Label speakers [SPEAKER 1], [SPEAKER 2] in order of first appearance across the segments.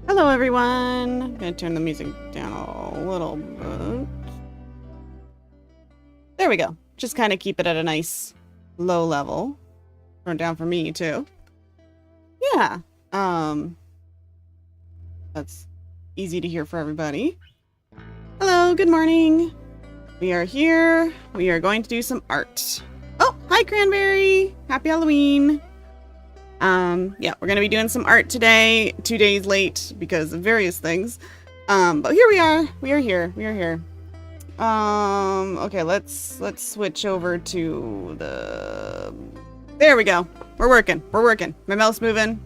[SPEAKER 1] Hello everyone! I'm gonna turn the music down a little bit. There we go. Just kind of keep it at a nice low level. Turn it down for me too. Yeah. That's easy to hear for everybody. Hello, good morning. We are here. We are going to do some art. Oh, hi Cranberry! Happy Halloween! Yeah, we're gonna be doing some art today, 2 days late because of various things. But here we are. We are here. Okay, let's switch over to the... There we go. We're working. My mouth's moving.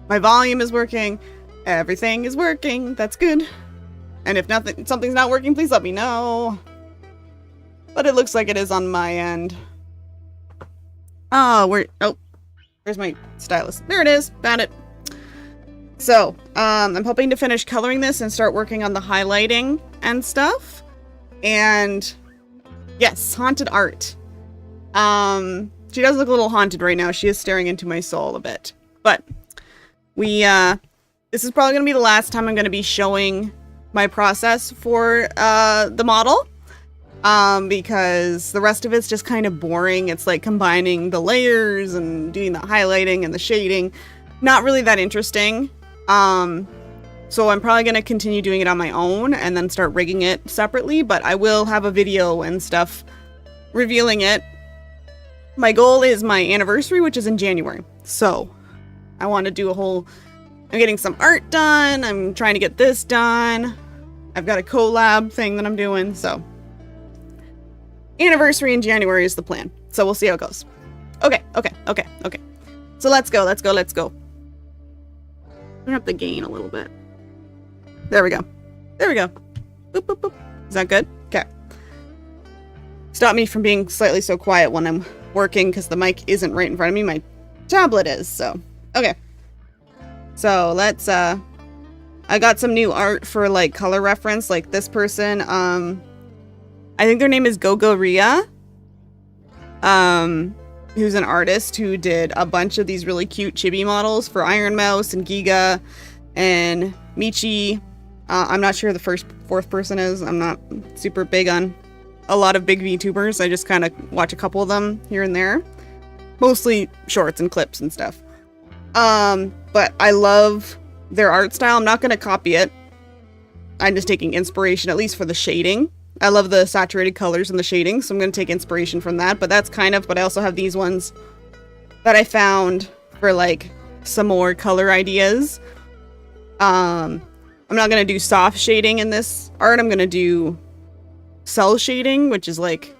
[SPEAKER 1] My volume is working. Everything is working. That's good. And if something's not working, please let me know. But it looks like it is on my end. Oh, where's my stylus? There it is. Found it. So, I'm hoping to finish coloring this and start working on the highlighting and stuff. And yes, haunted art. She does look a little haunted right now. She is staring into my soul a bit. But this is probably going to be the last time I'm going to be showing my process for the model. Because the rest of it's just kind of boring. It's like combining the layers and doing the highlighting and the shading. Not really that interesting. So I'm probably going to continue doing it on my own and then start rigging it separately, but I will have a video and stuff revealing it. My goal is my anniversary, which is in January. So I want to do I'm getting some art done. I'm trying to get this done. I've got a collab thing that I'm doing, so anniversary in January is the plan. So we'll see how it goes. Okay. So let's go. Turn up the gain a little bit. There we go. Boop, boop, boop. Is that good? Okay. Stop me from being slightly so quiet when I'm working because the mic isn't right in front of me. My tablet is, so. Okay. So let's, I got some new art for like color reference. Like this person, I think their name is Gogoria, who's an artist who did a bunch of these really cute chibi models for Iron Mouse and Giga and Michi. I'm not sure who the fourth person is. I'm not super big on a lot of big VTubers. I just kind of watch a couple of them here and there. Mostly shorts and clips and stuff. But I love their art style. I'm not going to copy it. I'm just taking inspiration, at least for the shading. I love the saturated colors and the shading, so I'm going to take inspiration from that. But that's kind of, but I also have these ones that I found for like some more color ideas. I'm not going to do soft shading in this art. I'm going to do cell shading, which is like,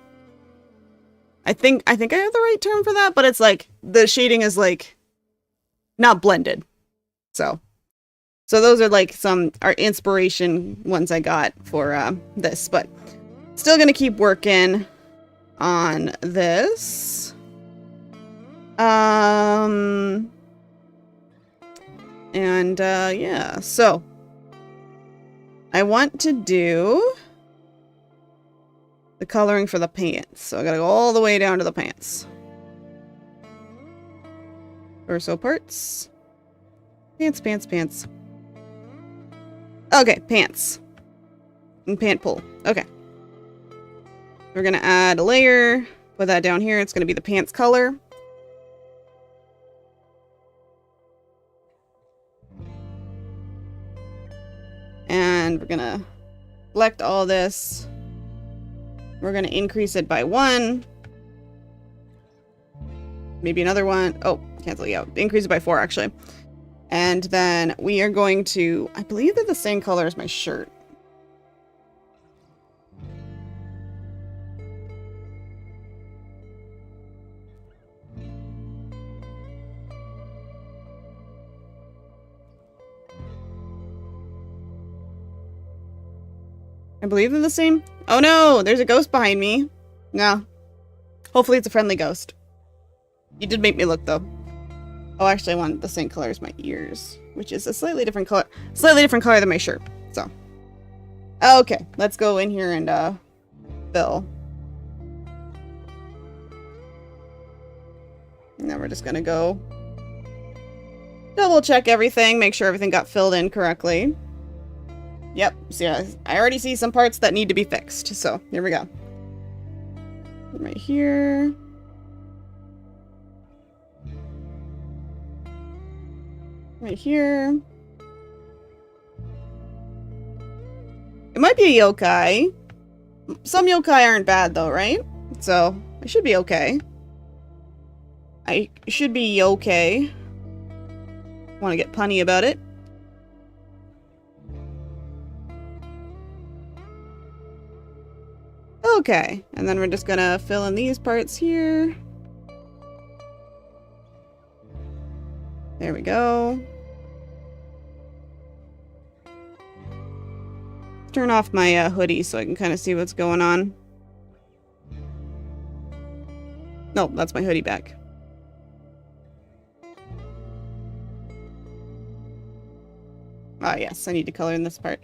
[SPEAKER 1] I think I have the right term for that, but it's like, the shading is like not blended. So those are like some art inspiration ones I got for this, but still gonna keep working on this. Yeah, so I want to do the coloring for the pants. So I gotta go all the way down to the pants. Torso parts. Pants. Okay, pants. And pant pull. Okay. We're gonna add a layer. Put that down here. It's gonna be the pants color. And we're gonna select all this. We're gonna increase it by 1. Maybe another 1. Oh, cancel it out. Increase it by 4, actually. And then we are going to, I believe they're the same color as my shirt. I believe they're the same. Oh no, there's a ghost behind me. No. Hopefully it's a friendly ghost. You did make me look though. Oh, actually, I want the same color as my ears, which is a slightly different color than my shirt. So, okay, let's go in here and fill. And then we're just gonna go double check everything, make sure everything got filled in correctly. Yep, so yeah, I already see some parts that need to be fixed. So here we go. Right here. Right here. It might be a yokai. Some yokai aren't bad though, right? So I should be okay. I should be okay. Want to get punny about it. Okay, and then we're just gonna fill in these parts here. There we go. Turn off my hoodie so I can kind of see what's going on. No, that's my hoodie back. Ah, yes, I need to color in this part.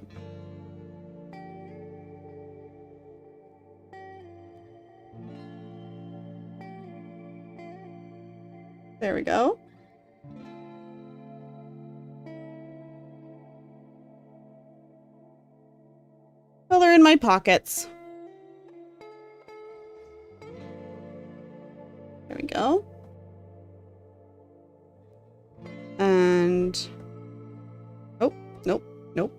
[SPEAKER 1] There we go. Color in my pockets. There we go. And... oh, nope, nope.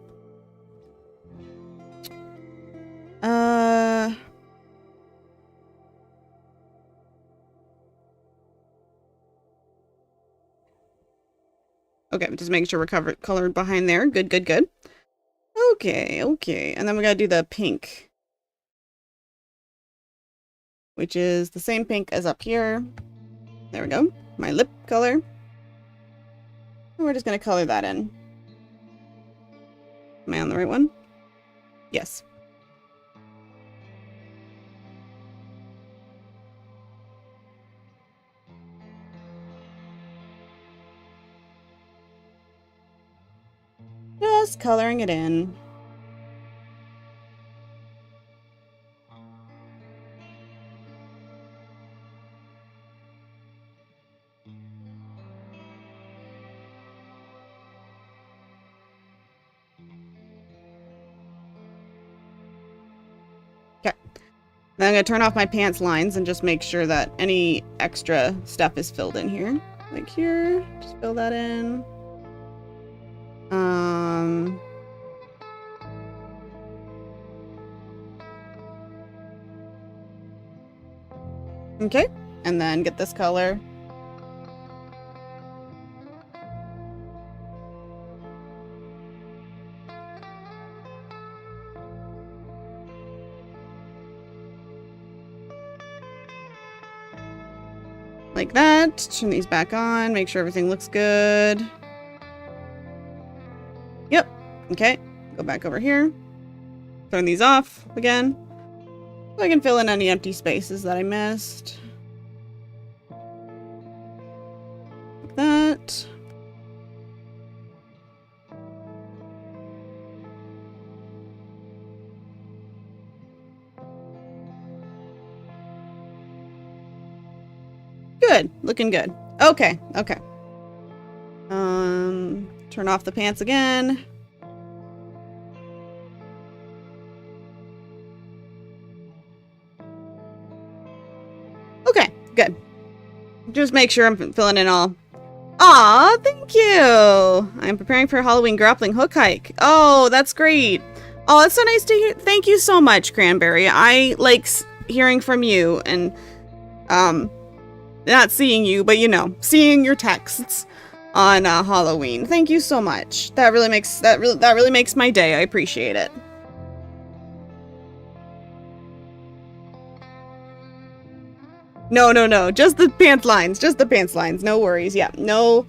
[SPEAKER 1] Okay, just making sure we're colored behind there. Good, good, good. Okay, okay. And then we gotta do the pink. Which is the same pink as up here. There we go. My lip color. And we're just gonna color that in. Am I on the right one? Yes. Just coloring it in. Okay. Then I'm going to turn off my pants lines and just make sure that any extra stuff is filled in here. Like here, just fill that in. Okay, and then get this color. Like that. Turn these back on, make sure everything looks good. Yep. Okay. Go back over here. Turn these off again. So I can fill in any empty spaces that I missed. Like that. Good. Looking good. Okay. Okay. Turn off the pants again. Okay, good. Just make sure I'm filling in all. Aw, thank you. I'm preparing for a Halloween grappling hook hike. Oh, that's great. Oh, that's so nice to hear. Thank you so much, Cranberry. I like hearing from you and, not seeing you, but you know, seeing your texts on Halloween. Thank you so much. That really makes my day. I appreciate it. No. Just the pants lines. Just the pants lines. No worries. Yeah. No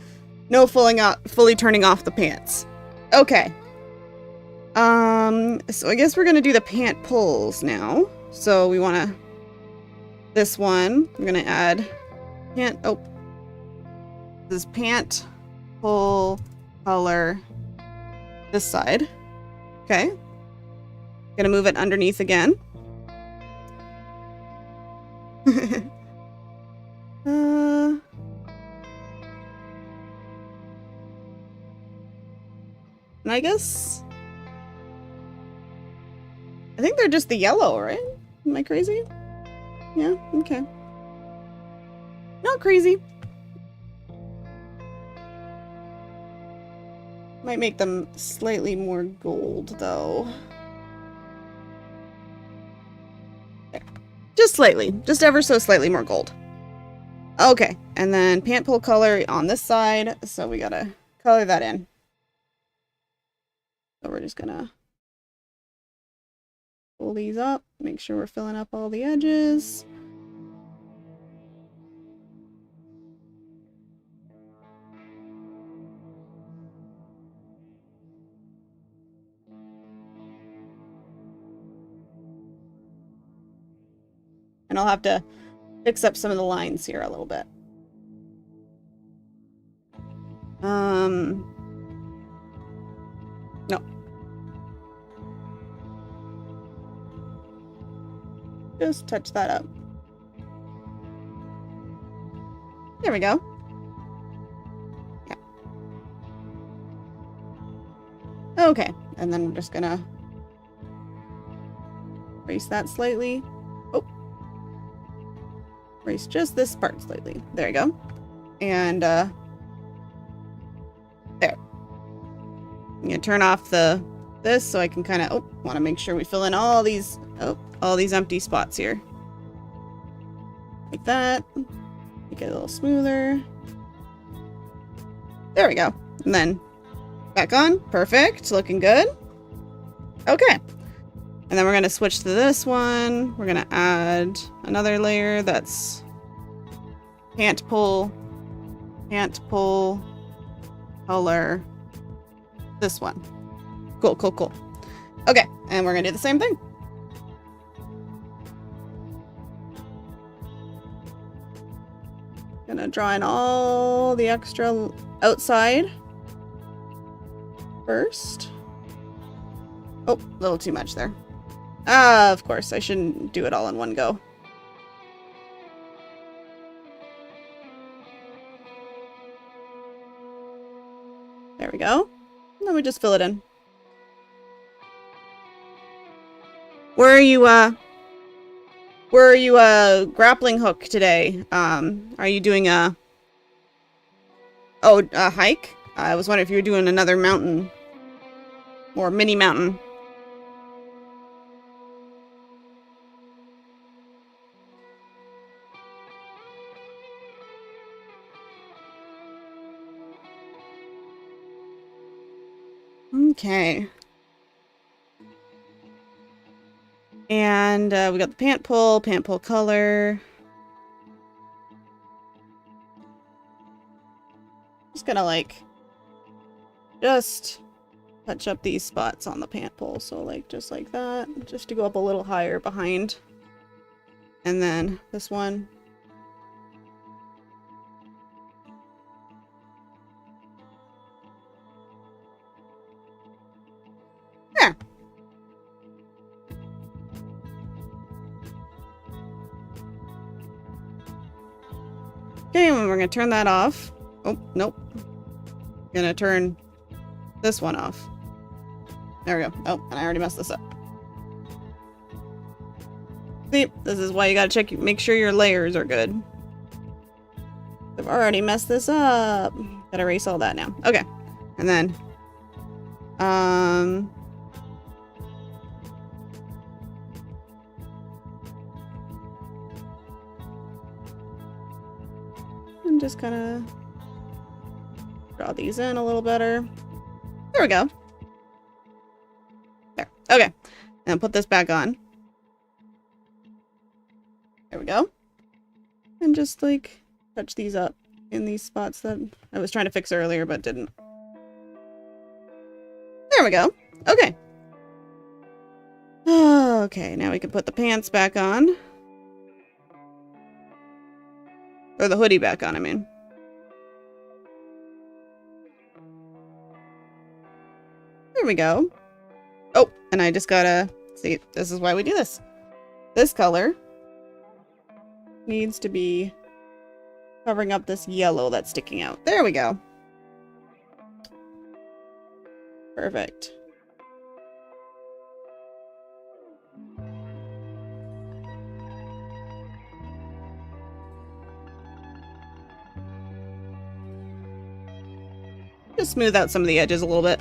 [SPEAKER 1] fully turning off the pants. Okay. So I guess we're gonna do the pant pulls now. So we wanna this one. We're gonna add pant This is pant, pull, color, this side. Okay. Gonna move it underneath again. And I guess... I think they're just the yellow, right? Am I crazy? Yeah, okay. Not crazy. Might make them slightly more gold, though. There. Just slightly. Just ever so slightly more gold. Okay, and then pant pull color on this side, so we gotta color that in. So we're just gonna pull these up, make sure we're filling up all the edges. And I'll have to fix up some of the lines here a little bit. No. Just touch that up. There we go. Yeah. Okay, and then we're just gonna erase that slightly. Oh. Erase just this part slightly. There you go. And, there. I'm gonna turn off this so I can kind of, want to make sure we fill in all these empty spots here. Like that. Make it a little smoother. There we go. And then back on. Perfect. Looking good. Okay. And then we're going to switch to this one. We're going to add another layer that's pant pull, color, this one. Cool, cool, cool. Okay, and we're going to do the same thing. Gonna draw in all the extra outside first. Oh, a little too much there. Of course, I shouldn't do it all in one go. There we go. And then we just fill it in. Where are you grappling hook today? Are you doing a hike? I was wondering if you were doing another mountain or mini mountain. Okay. And we got the pant pull color. Just gonna just touch up these spots on the pant pull. So just like that, just to go up a little higher behind. And then this one. There. Okay, and we're gonna turn that off. Oh, nope. Gonna turn this one off. There we go. Oh, and I already messed this up. See, this is why you gotta check, make sure your layers are good. I've already messed this up. Gotta erase all that now. Okay. And then, and just kind of draw these in a little better. There we go. There. Okay. And put this back on. There we go. And just touch these up in these spots that I was trying to fix earlier but didn't. There we go. Okay. Okay, now we can put the pants back on. Or the hoodie back on, I mean. There we go. Oh, and I just gotta see, this is why we do this. This color needs to be covering up this yellow that's sticking out. There we go. Perfect. Just smooth out some of the edges a little bit.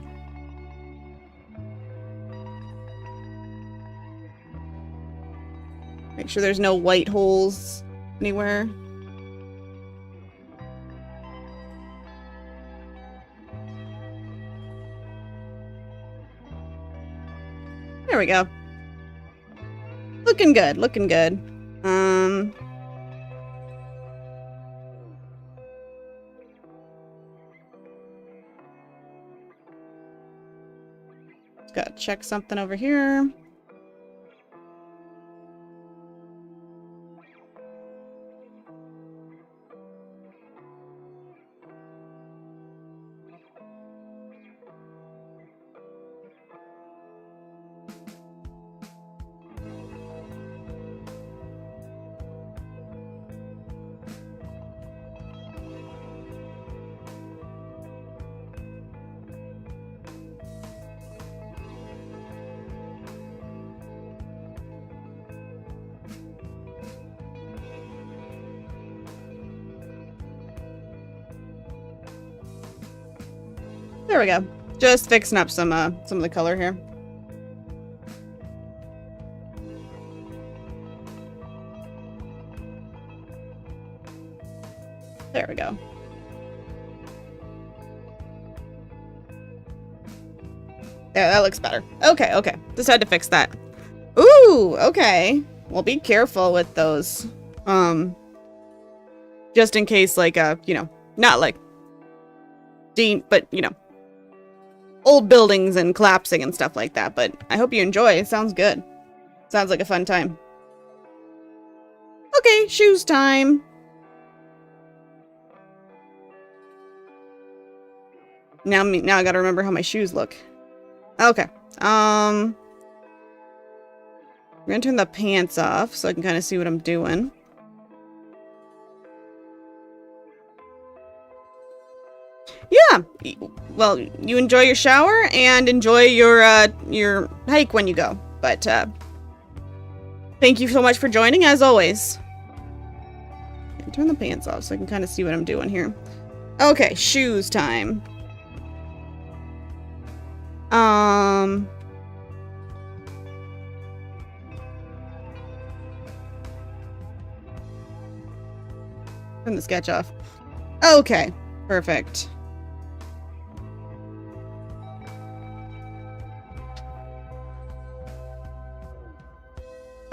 [SPEAKER 1] Make sure there's no white holes anywhere. There we go. Looking good, looking good. Just gotta check something over here. There we go. Just fixing up some of the color here. There we go. There, that looks better. Okay, okay. Just had to fix that. Ooh, okay. Well, be careful with those. Just in case, like, you know, not like but, you know, old buildings and collapsing and stuff like that. But I hope you enjoy. It sounds good. Sounds like a fun time. Okay, shoes time. Now I gotta remember how my shoes look. Okay. We're gonna turn the pants off so I can kind of see what I'm doing. Yeah. Well, you enjoy your shower and enjoy your hike when you go. But thank you so much for joining, as always. Turn the pants off so I can kind of see what I'm doing here. Okay, shoes time. Turn the sketch off. Okay, perfect.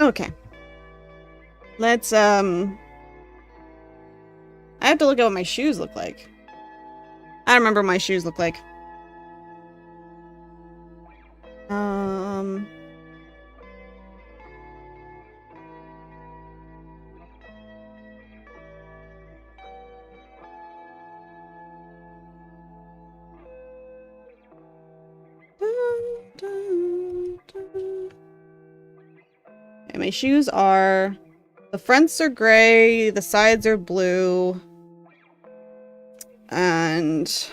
[SPEAKER 1] Okay. Let's, I have to look at what my shoes look like. I don't remember what my shoes look like. Okay, my shoes are, the fronts are gray, the sides are blue, and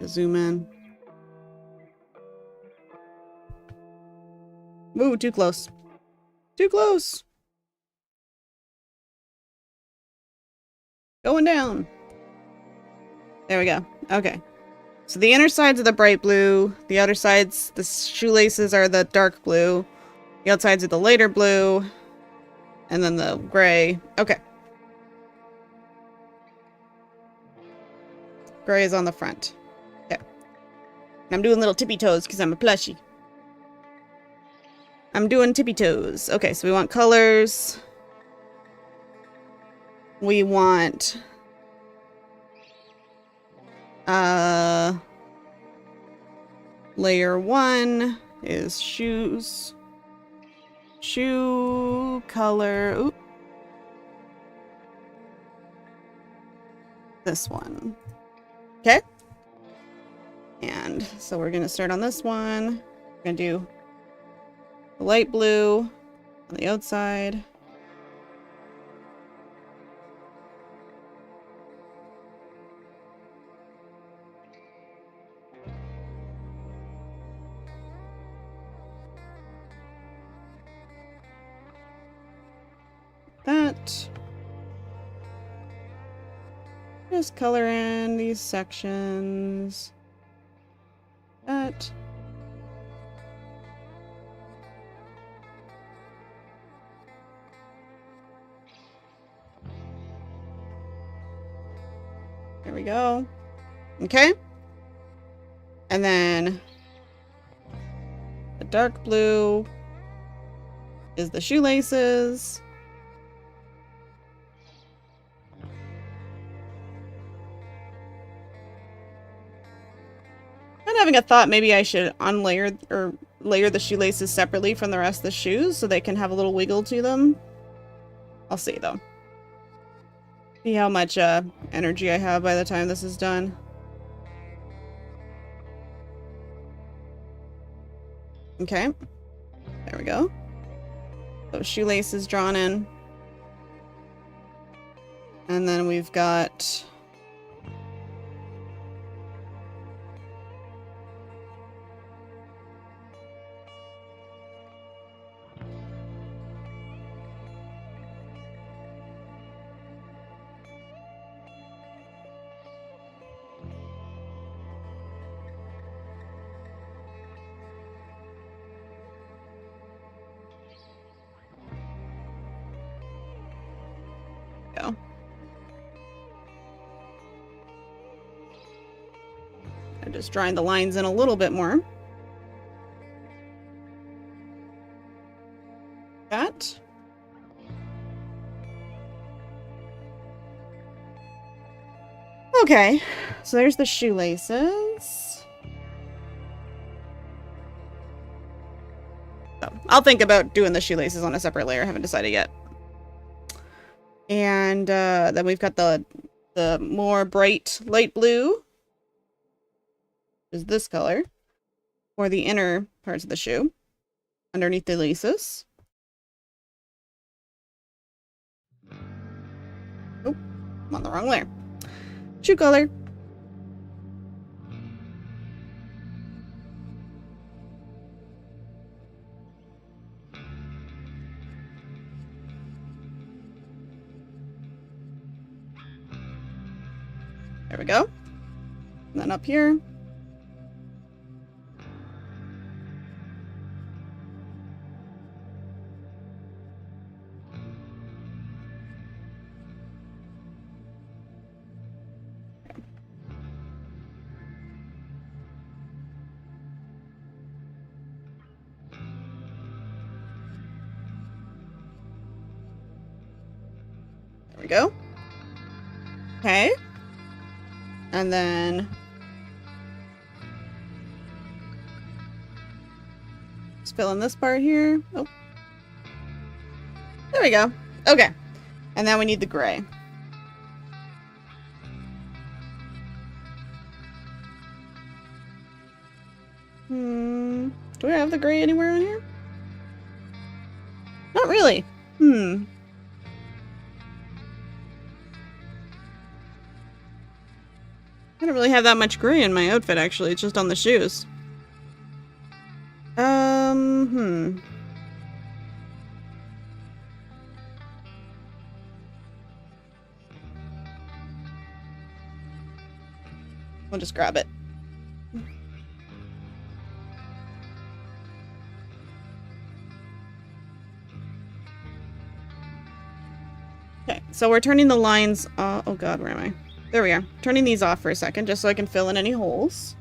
[SPEAKER 1] zoom in. Ooh, too close. Too close. Going down. There we go. Okay. So the inner sides are the bright blue. The outer sides, the shoelaces are the dark blue. The outsides are the lighter blue. And then the gray. Okay. Gray is on the front. Okay. And I'm doing little tippy toes because I'm a plushie. I'm doing tippy toes. Okay, so we want colors. We want layer 1 is shoes. Shoe color. Oop. This one. Okay. And so we're going to start on this one. We're going to do the light blue on the outside. That. Just color in these sections. That. There we go. Okay. And then the dark blue is the shoelaces. I'm having a thought maybe I should unlayer or layer the shoelaces separately from the rest of the shoes so they can have a little wiggle to them. I'll see though. See how much energy I have by the time this is done. Okay. There we go. Those shoelaces drawn in. And then we've got... go. I'm just drawing the lines in a little bit more. That. Okay, so there's the shoelaces. So I'll think about doing the shoelaces on a separate layer. I haven't decided yet. And then we've got the more bright light blue, is this color, for the inner parts of the shoe, underneath the laces. Oh, I'm on the wrong layer. Shoe color. There we go. And then up here. There we go. Okay. And then just fill in this part here. Oh. There we go. Okay. And then we need the gray. Do I have the gray anywhere on here? Not really. I don't really have that much gray in my outfit, actually. It's just on the shoes. We'll just grab it. Okay, so we're turning the lines... oh god, where am I? There we are. Turning these off for a second, just so I can fill in any holes.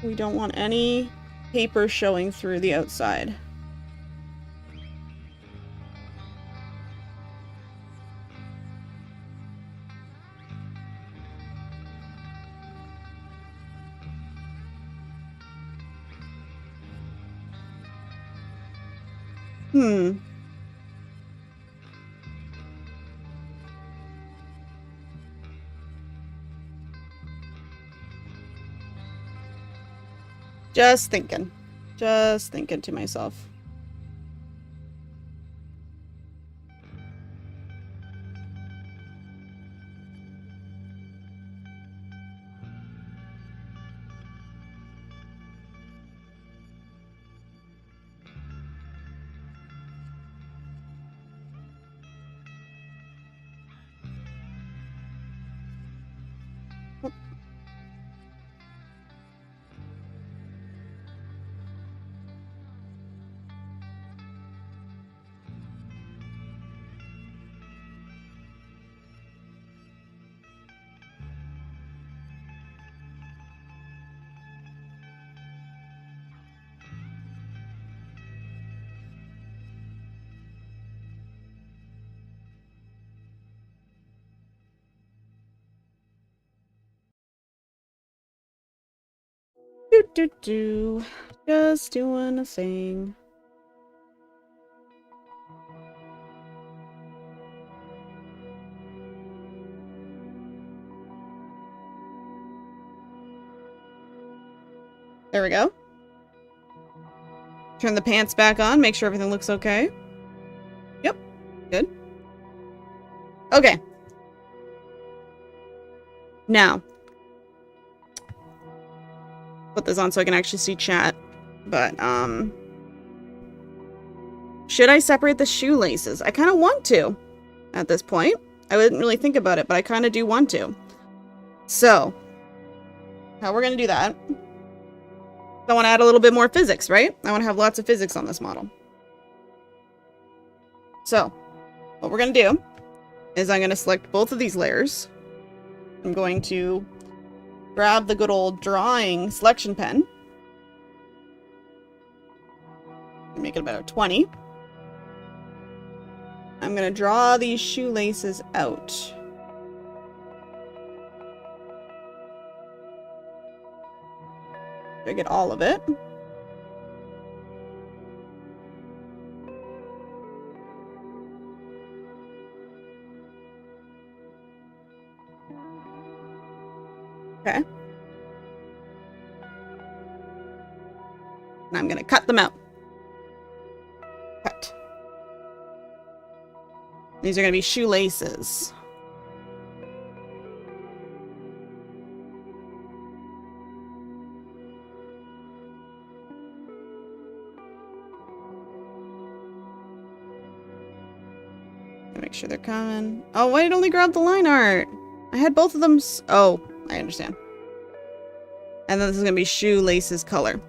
[SPEAKER 1] We don't want any paper showing through the outside. Just thinking. Just thinking to myself. Do. Just doing a thing. There we go. Turn the pants back on, make sure everything looks okay. Yep, good. Okay. Now, put this on so I can actually see chat. But, should I separate the shoelaces? I kind of want to at this point. I didn't really think about it, but I kind of do want to. So, how we're going to do that. I want to add a little bit more physics, right? I want to have lots of physics on this model. So, what we're going to do is I'm going to select both of these layers. I'm going to grab the good old drawing selection pen. Make it about 20. I'm going to draw these shoelaces out. I get all of it. Okay. And I'm going to cut them out. Cut. These are going to be shoelaces. Make sure they're coming. Oh, why did it only grab the line art? I had both of them. Oh, I understand. And then this is going to be shoelaces color.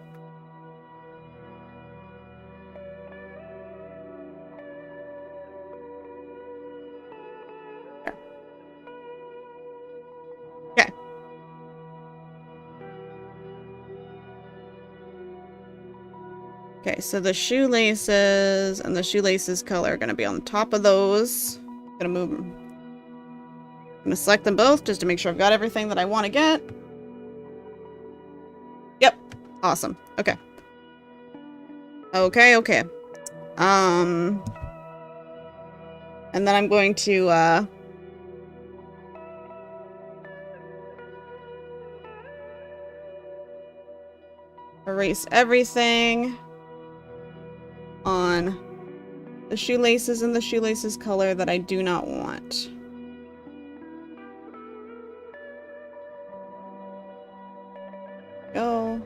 [SPEAKER 1] Okay. Okay, so the shoelaces and the shoelaces color are going to be on top of those. I'm going to move them. I'm going to select them both just to make sure I've got everything that I want to get. Yep. Awesome. Okay. Okay. And then I'm going to, erase everything on the shoelaces and the shoelaces color that I do not want. Go.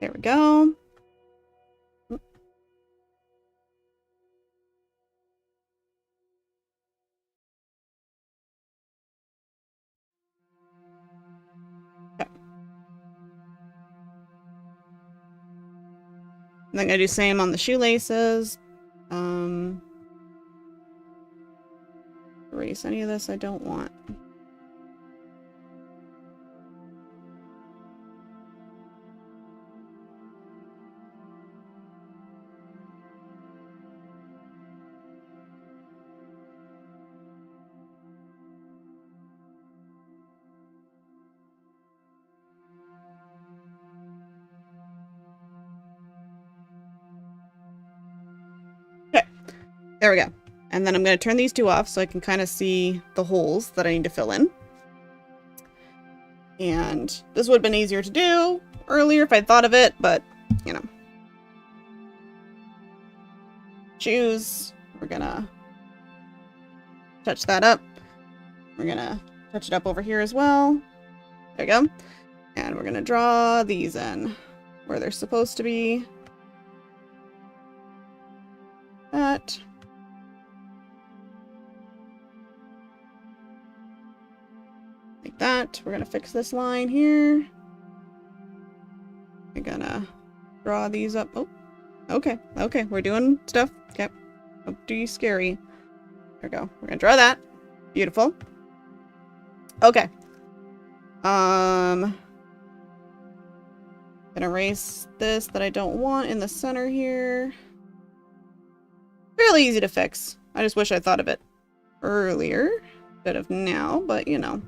[SPEAKER 1] There we go. Okay. And I'm gonna do same on the shoelaces. Erase any of this I don't want. There we go. And then I'm going to turn these two off so I can kind of see the holes that I need to fill in. And this would have been easier to do earlier if I'd thought of it, but, you know. Choose. We're going to touch that up. We're going to touch it up over here as well. There we go. And we're going to draw these in where they're supposed to be. That. Like that. We're going to fix this line here. We're going to draw these up. Oh, okay. Okay, we're doing stuff. Okay. Don't be scary. There we go. We're going to draw that. Beautiful. Okay. Gonna erase this that I don't want in the center here. Fairly easy to fix. I just wish I thought of it earlier instead of now, but you know.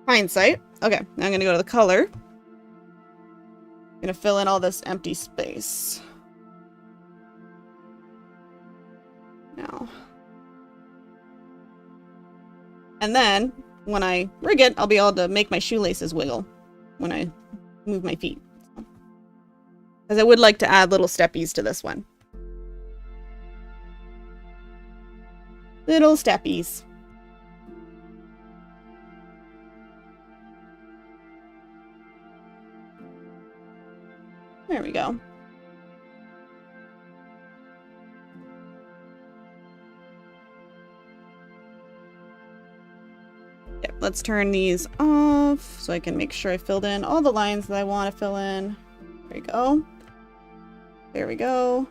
[SPEAKER 1] Hindsight. Okay, now I'm gonna go to the color. I'm gonna fill in all this empty space. Now. And then, when I rig it, I'll be able to make my shoelaces wiggle when I move my feet. Because I would like to add little steppies to this one. Little steppies. There we go. Okay, let's turn these off so I can make sure I filled in all the lines that I want to fill in. There we go. There we go.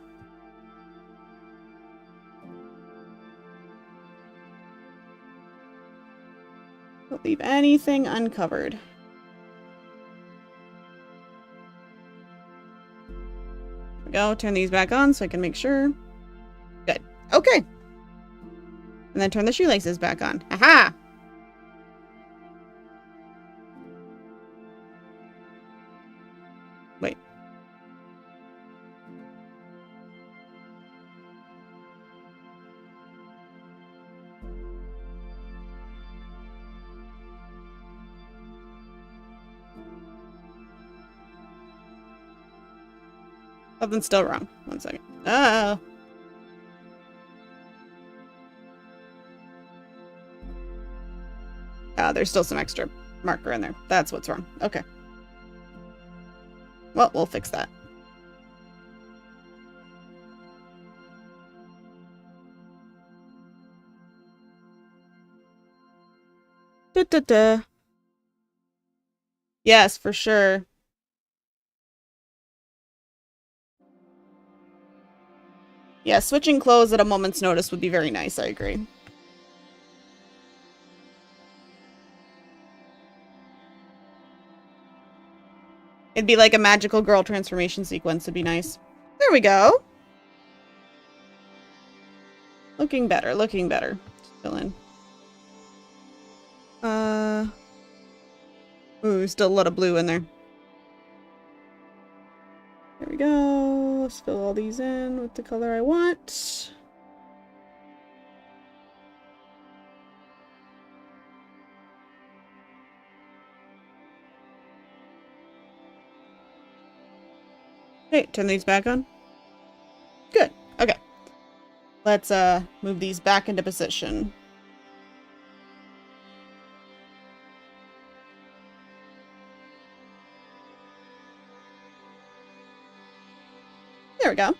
[SPEAKER 1] Don't leave anything uncovered. There we go. Turn these back on so I can make sure. Good. Okay. And then turn the shoelaces back on. Aha! Wait. Something's still wrong. 1 second. Oh. There's still some extra marker in there. That's what's wrong. Okay. Well, we'll fix that. Da-da-da. Yes, for sure. Yeah, switching clothes at a moment's notice would be very nice, I agree. It'd be like a magical girl transformation sequence. It'd be nice. There we go. Looking better, looking better. Fill in. Ooh, still a lot of blue in there. There we go. Let's fill all these in with the color I want. Okay, turn these back on. Good. Okay. Let's move these back into position. There we go.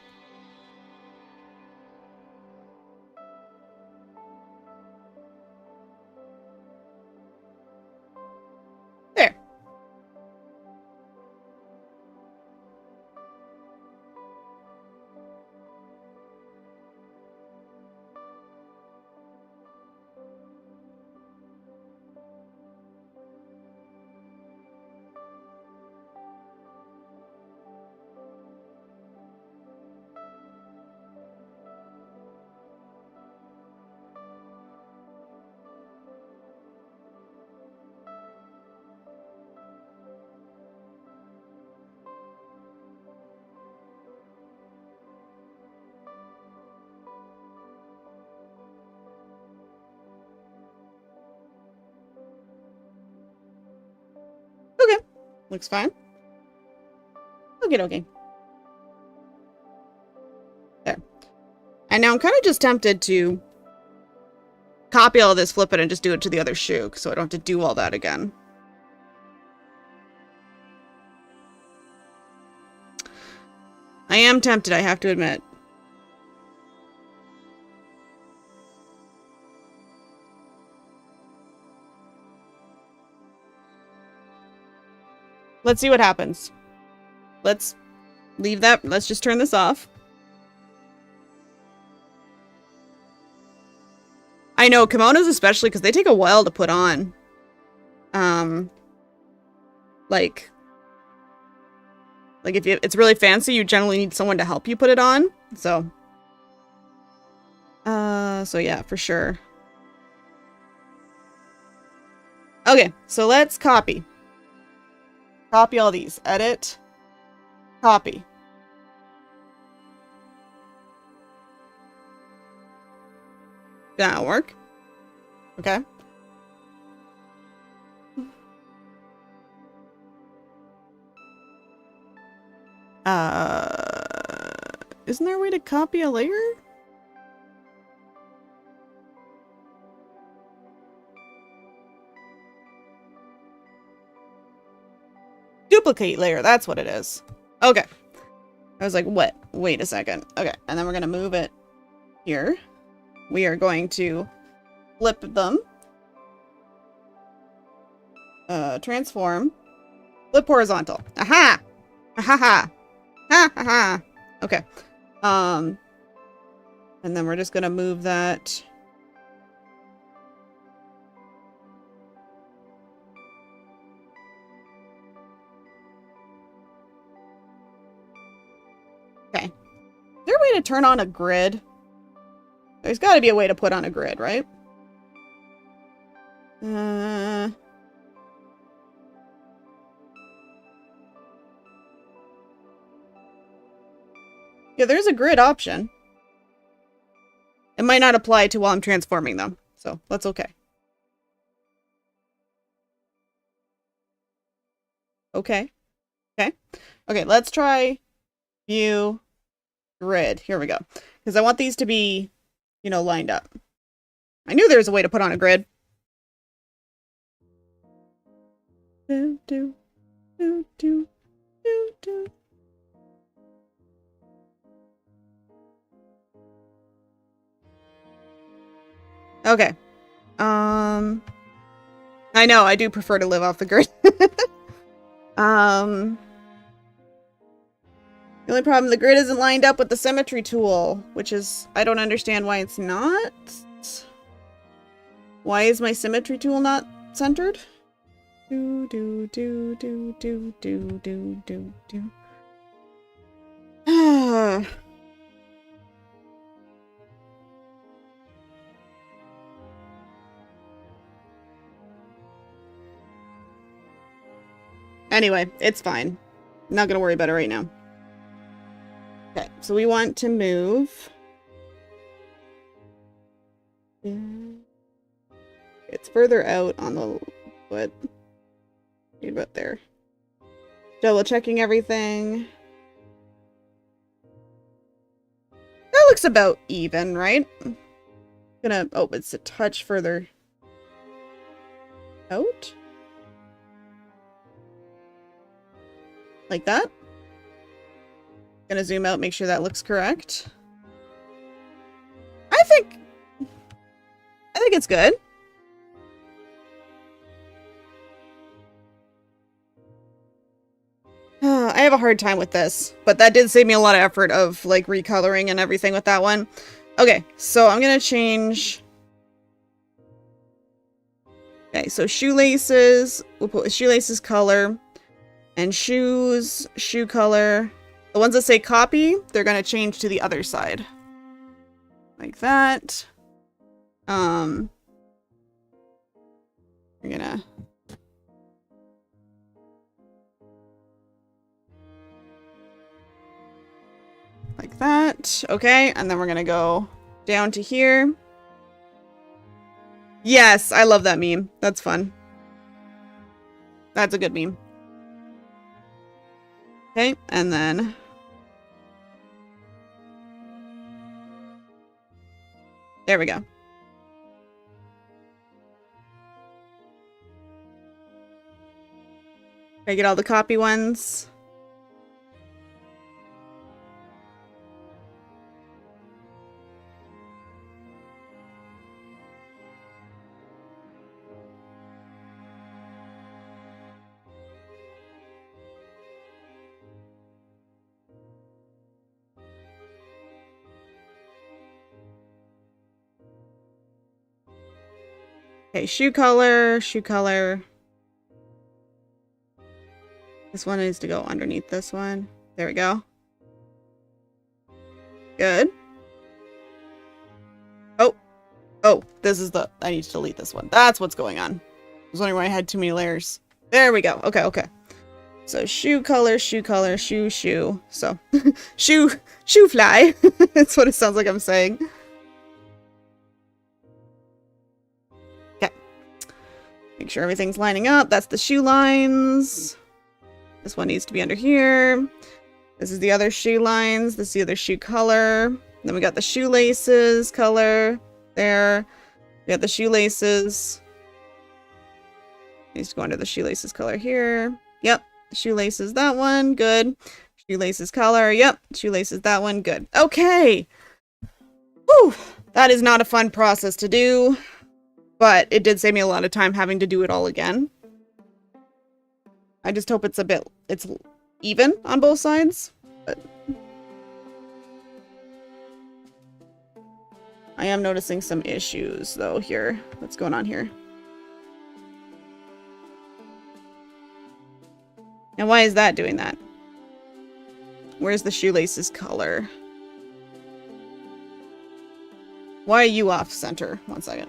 [SPEAKER 1] There. Looks fine. Okay, okay. There. And now I'm kind of just tempted to copy all this, flip it, and just do it to the other shoe, so I don't have to do all that again. I am tempted, I have to admit. Let's see what happens. Let's leave that. Let's just turn this off. I know, kimonos especially, because they take a while to put on. Like if it's really fancy, you generally need someone to help you put it on. So yeah, for sure. Okay, so let's copy. Copy all these. Edit. Copy. That'll work. Okay. Isn't there a way to copy a layer? Duplicate layer, that's what it is. Okay. I was like, what? Wait a second. Okay, and then we're gonna move it here. We are going to flip them. Transform. Flip horizontal. Aha! Ahaha! Ha ha ha! Okay. And then we're just gonna move that. Okay. Is there a way to turn on a grid? There's got to be a way to put on a grid, right? Yeah, there's a grid option. It might not apply to while I'm transforming them, so that's okay. Okay. Okay. Okay, let's try view grid. Here we go. Because I want these to be, you know, lined up. I knew there was a way to put on a grid. Do, do, do, do, do, do. Okay. I know, I do prefer to live off the grid. The only problem, the grid isn't lined up with the symmetry tool, which is, I don't understand why it's not. Why is my symmetry tool not centered? Do, do, do, do, do, do, do, do, do. Anyway, it's fine. I'm not gonna worry about it right now. Okay, so we want to move. It's further out on the foot. About there. Double checking everything. That looks about even, right? Gonna, oh, it's a touch further out. Like that. Gonna zoom out, make sure that looks correct. I think it's good. I have a hard time with this, but that did save me a lot of effort of like recoloring and everything with that one. Okay, so I'm gonna change. Okay, so shoelaces, we'll put shoelaces color, and shoes, shoe color. The ones that say copy, they're gonna change to the other side. Like that. We're gonna... Like that. Okay, and then we're gonna go down to here. Yes, I love that meme. That's fun. That's a good meme. Okay, and then there we go. I get all the copy ones. Okay, shoe color, shoe color. This one needs to go underneath this one. There we go. Good. Oh. Oh, this is the... I need to delete this one. That's what's going on. I was wondering why I had too many layers. There we go. Okay, okay. So shoe color, shoe color, shoe, shoe. So, shoe fly. That's what it sounds like I'm saying. Okay. Make sure everything's lining up. That's the shoe lines. This one needs to be under here. This is the other shoe lines. This is the other shoe color. Then we got the shoelaces color there. We got the shoelaces. Needs to go under the shoelaces color here. Yep. Shoelaces, that one. Good. Shoelaces color. Yep. Shoelaces, that one. Good. Okay. Whew. That is not a fun process to do, but it did save me a lot of time having to do it all again. I just hope it's even on both sides. But I am noticing some issues though here. What's going on here? And why is that doing that? Where's the shoelaces color? Why are you off center? 1 second.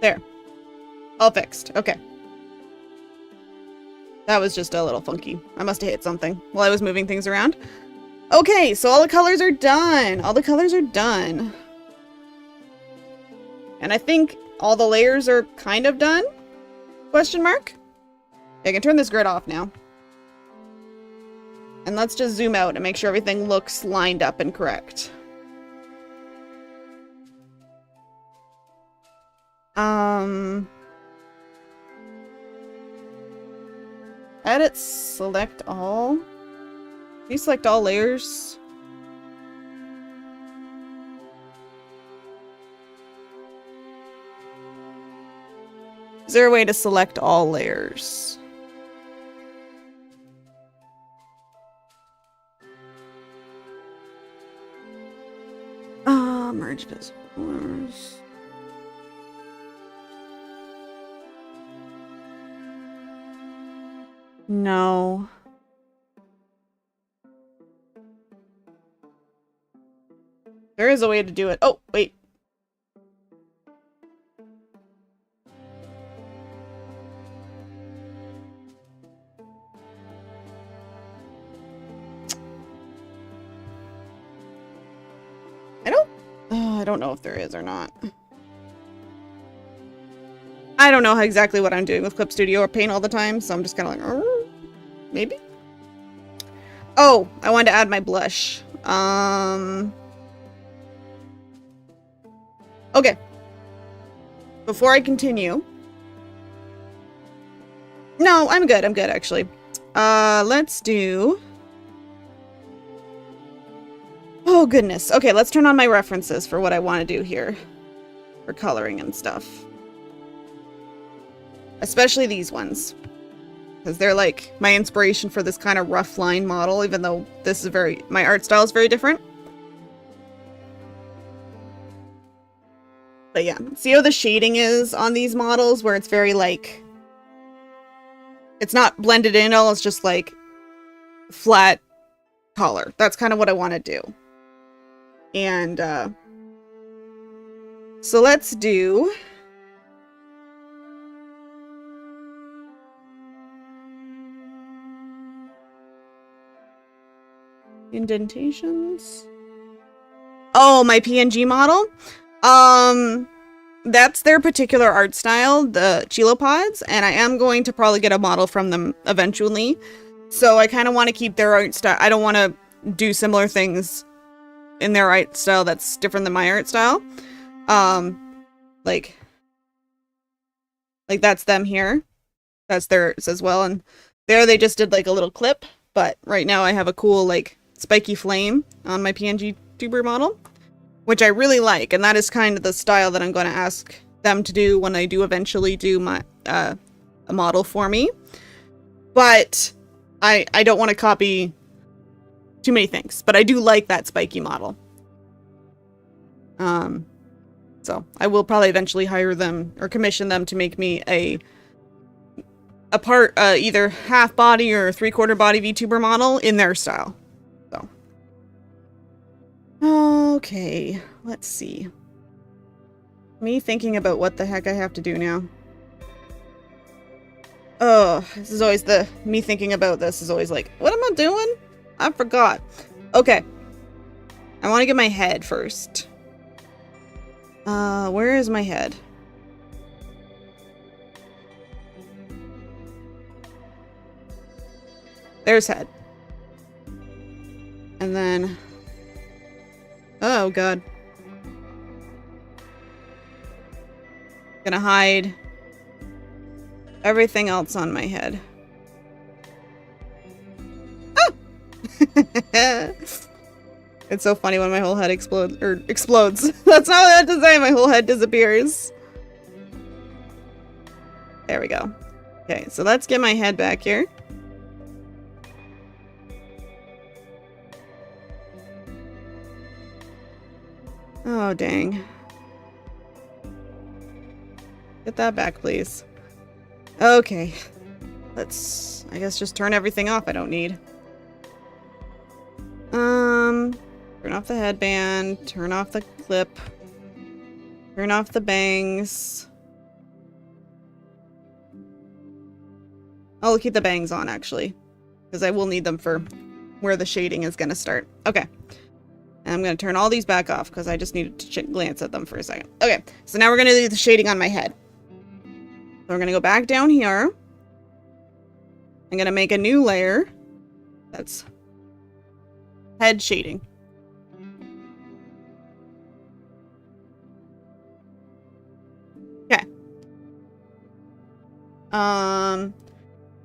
[SPEAKER 1] There. All fixed. Okay. That was just a little funky. I must have hit something while I was moving things around. Okay, so all the colors are done. All the colors are done. And I think all the layers are kind of done? Question mark? I can turn this grid off now. And let's just zoom out and make sure everything looks lined up and correct. Edit, select all. Can you select all layers? Is there a way to select all layers? Merge visitors. No. There is a way to do it. Oh, wait. I don't know if there is or not. I don't know exactly what I'm doing with Clip Studio or Paint all the time, so I'm just kind of like, maybe? Oh, I wanted to add my blush. Okay. Before I continue. No, I'm good, actually. Let's do... Oh, goodness. Okay, let's turn on my references for what I want to do here. For coloring and stuff. Especially these ones. Because they're like my inspiration for this kind of rough line model, even though this is my art style is very different. But yeah, see how the shading is on these models where it's very like... It's not blended in all, it's just like flat color. That's kind of what I want to do. And so let's do... Indentations. Oh, my PNG model? That's their particular art style, the Chilopods, and I am going to probably get a model from them eventually. So I kind of want to keep their art style. I don't want to do similar things in their art style that's different than my art style. Like that's them here. That's theirs as well. And there they just did like a little clip, but right now I have a cool like spiky flame on my PNG tuber model, which I really like, and that is kind of the style that I'm going to ask them to do when I do eventually do my a model for me. But I don't want to copy too many things, but I do like that spiky model. So I will probably eventually hire them or commission them to make me a part either half body or 3/4 body VTuber model in their style. So okay, let's see. Me thinking about what the heck I have to do now. Oh, this is always me thinking about this is always like, what am I doing? I forgot. Okay. I want to get my head first. Where is my head? There's head. And then... oh, God. Gonna hide everything else on my head. Ah! It's so funny when my whole head explodes. That's not what I have to say. My whole head disappears. There we go. Okay, so let's get my head back here. Oh, dang. Get that back, please. Okay. Let's, I guess, just turn everything off I don't need. Turn off the headband, turn off the clip, turn off the bangs. I'll keep the bangs on, actually, because I will need them for where the shading is going to start. Okay. And I'm going to turn all these back off because I just needed to glance at them for a second. Okay, so now we're going to do the shading on my head. So we're going to go back down here. I'm going to make a new layer. That's head shading. Okay.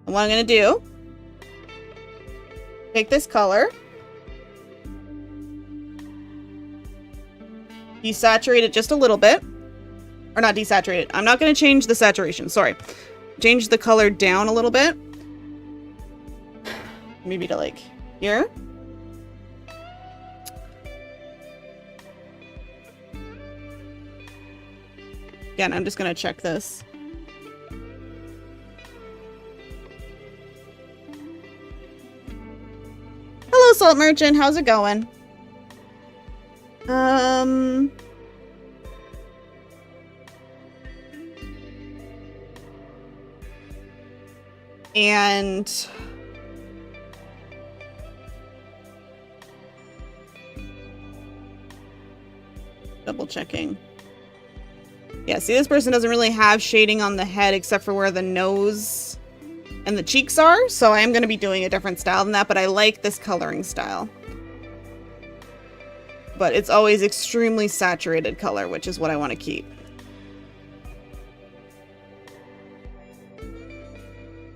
[SPEAKER 1] What I'm going to do, take this color, desaturate it just a little bit. Or not desaturate it. I'm not going to change the saturation. Sorry. Change the color down a little bit. Maybe to like here. Again, I'm just going to check this. Hello, Salt Merchant. How's it going? And double checking. Yeah, see, this person doesn't really have shading on the head except for where the nose and the cheeks are, so I am going to be doing a different style than that, but I like this coloring style. But it's always extremely saturated color, which is what I want to keep.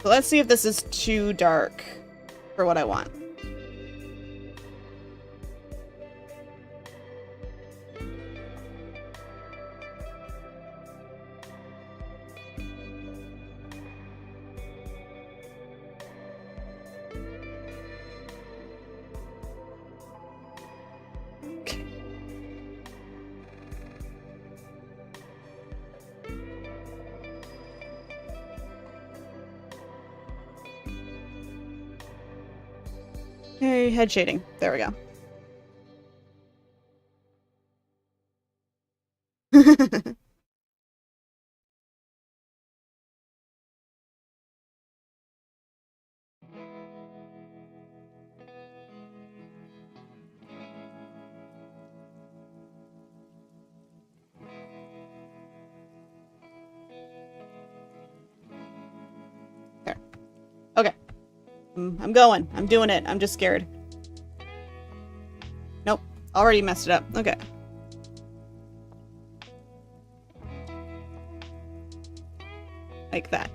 [SPEAKER 1] So let's see if this is too dark for what I want. Okay, head shading. There we go. I'm going. I'm doing it. I'm just scared. Nope. Already messed it up. Okay. Like that.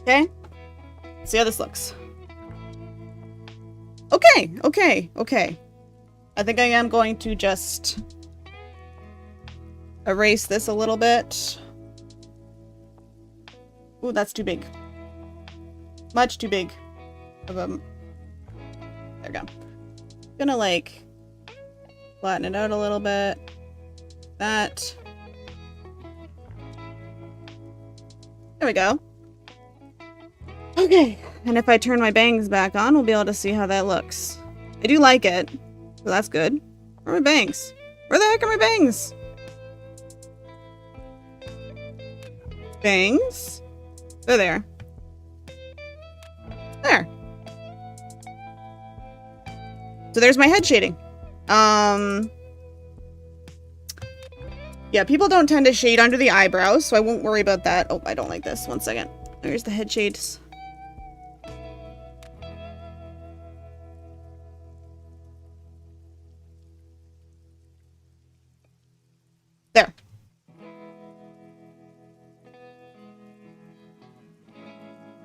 [SPEAKER 1] Okay. See how this looks. Okay, okay, okay. I think I am going to just erase this a little bit. Ooh, that's too big. Much too big of a... There we go. Gonna, like, flatten it out a little bit. That. There we go. Okay, and if I turn my bangs back on, we'll be able to see how that looks. I do like it, so that's good. Where are my bangs? Where the heck are my bangs? Bangs? They're there. There. So there's my head shading. Yeah, people don't tend to shade under the eyebrows, so I won't worry about that. Oh, I don't like this. One second. There's the head shades. There.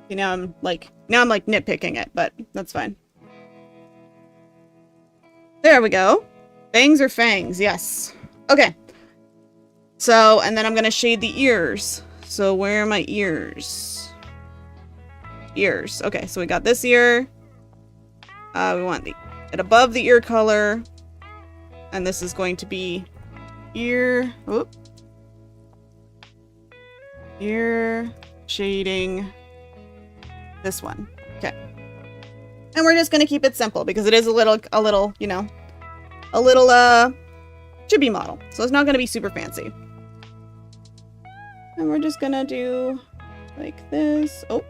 [SPEAKER 1] Okay, now I'm like nitpicking it, but that's fine. There we go. Bangs or fangs? Yes. Okay. So, and then I'm gonna shade the ears. So where are my ears? Ears. Okay, so we got this ear. We want it above the ear color. And this is going to be ear shading this one. Okay. And we're just gonna keep it simple because it is a little, you know, a little chibi model. So it's not gonna be super fancy. And we're just gonna do like this. Oh.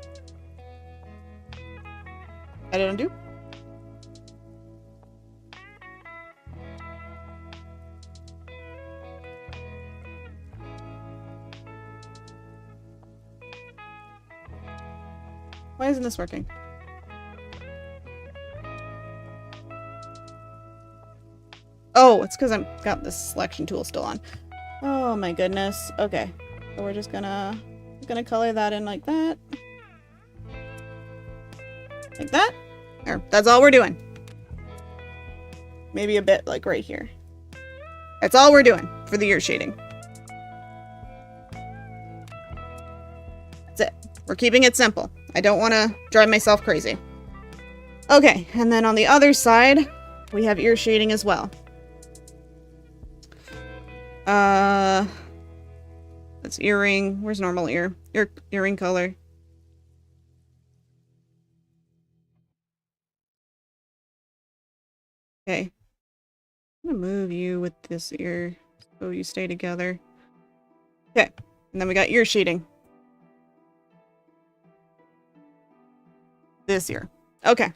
[SPEAKER 1] I didn't do. Why isn't this working? Oh, it's because I've got this selection tool still on. Oh my goodness. Okay. So we're just gonna color that in like that. Like that. There. That's all we're doing. Maybe a bit like right here. That's all we're doing for the ear shading. That's it. We're keeping it simple. I don't want to drive myself crazy. Okay, and then on the other side, we have ear shading as well. That's earring. Where's normal ear? Earring color. Okay. I'm gonna move you with this ear so you stay together. Okay, and then we got ear shading. This ear. Okay.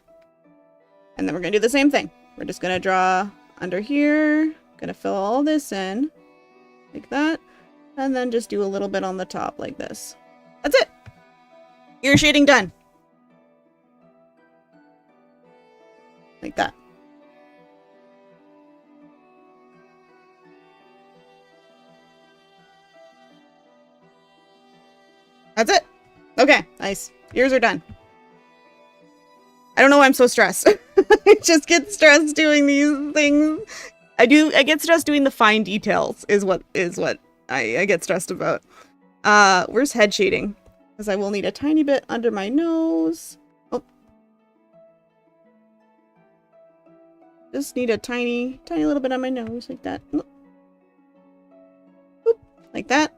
[SPEAKER 1] And then we're gonna do the same thing. We're just gonna draw under here. Gonna fill all this in. Like that. And then just do a little bit on the top like this. That's it! Ear shading done. Like that. That's it! Okay, nice. Ears are done. I don't know why I'm so stressed. I just get stressed doing these things. I get stressed doing the fine details is what I get stressed about. Where's head shading? Because I will need a tiny bit under my nose. Oh. Just need a tiny little bit on my nose like that. Boop. Like that.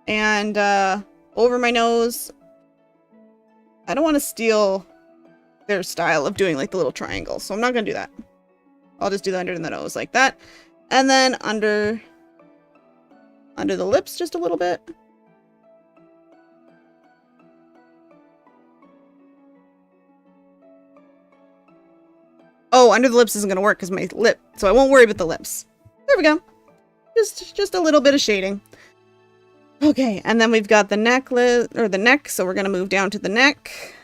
[SPEAKER 1] And over my nose. I don't want to steal their style of doing like the little triangle, so I'm not gonna do that. I'll just do that under the nose like that, and then under the lips just a little bit. Oh, under the lips isn't going to work because my lip. So I won't worry about the lips. There we go. Just a little bit of shading. Okay, and then we've got the necklace, or the neck, so we're going to move down to the neck.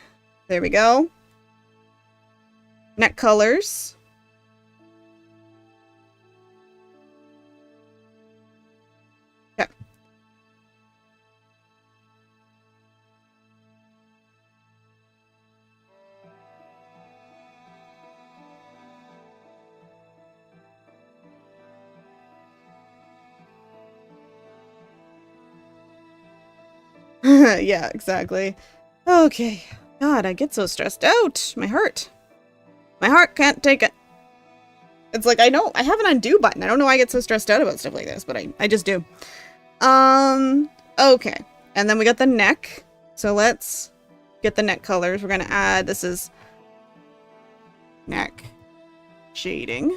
[SPEAKER 1] There we go. Neck colors. Okay. Yeah, exactly. Okay. God, I get so stressed out. My heart. My heart can't take it. It's like, I know, I have an undo button. I don't know why I get so stressed out about stuff like this, but I just do. Okay. And then we got the neck. So let's get the neck colors. We're going to add, this is neck shading.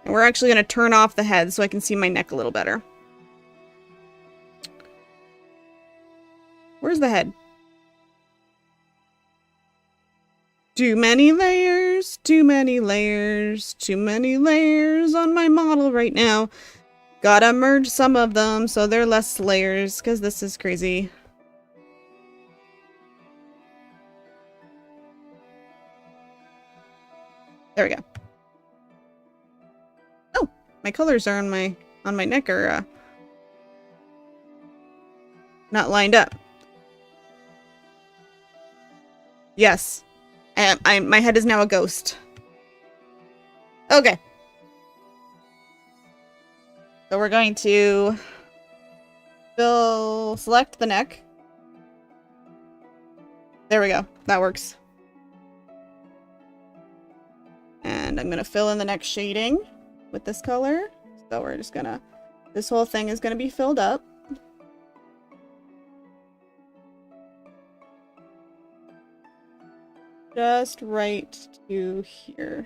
[SPEAKER 1] And we're actually going to turn off the head so I can see my neck a little better. Where's the head? Too many layers, too many layers, too many layers on my model right now. Gotta merge some of them so they're less layers, because this is crazy. There we go. Oh, my colors are on my neck are not lined up. Yes. My head is now a ghost. Okay. So we're going to select the neck. There we go. That works. And I'm going to fill in the neck shading with this color. So we're just going to, this whole thing is going to be filled up. Just right to here.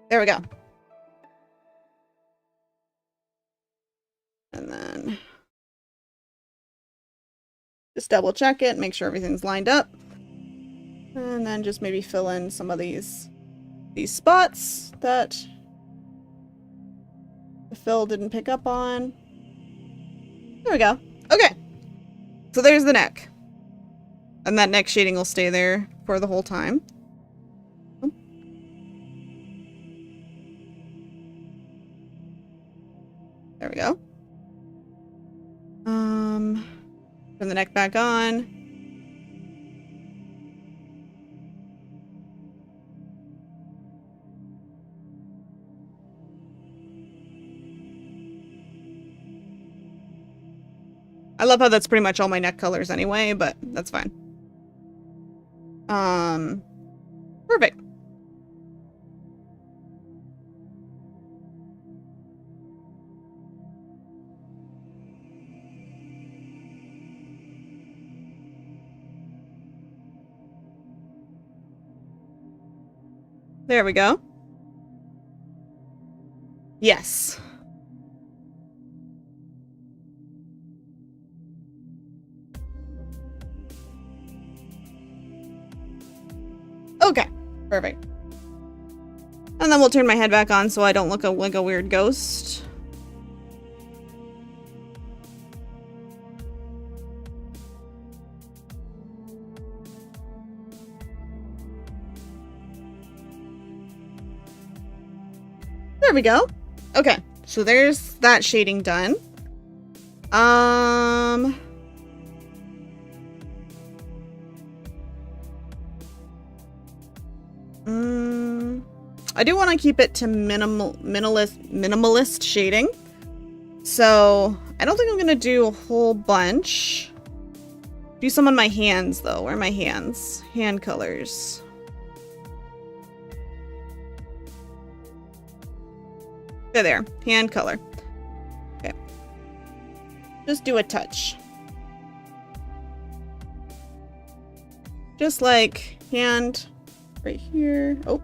[SPEAKER 1] There we go. And then just double check it, make sure everything's lined up. And then just maybe fill in some of these spots that the fill didn't pick up on. There we go. Okay. So there's the neck. And that neck shading will stay there for the whole time. There we go. Turn the neck back on. I love how that's pretty much all my neck colors anyway, but that's fine. Perfect. There we go. Yes. Okay, perfect. And then we'll turn my head back on so I don't look like a weird ghost. There we go. Okay, so there's that shading done. I do want to keep it to minimalist shading. So I don't think I'm gonna do a whole bunch. Do some on my hands though. Where are my hands? Hand colors. There. Hand color. Okay. Just do a touch. Just like hand right here. Oh.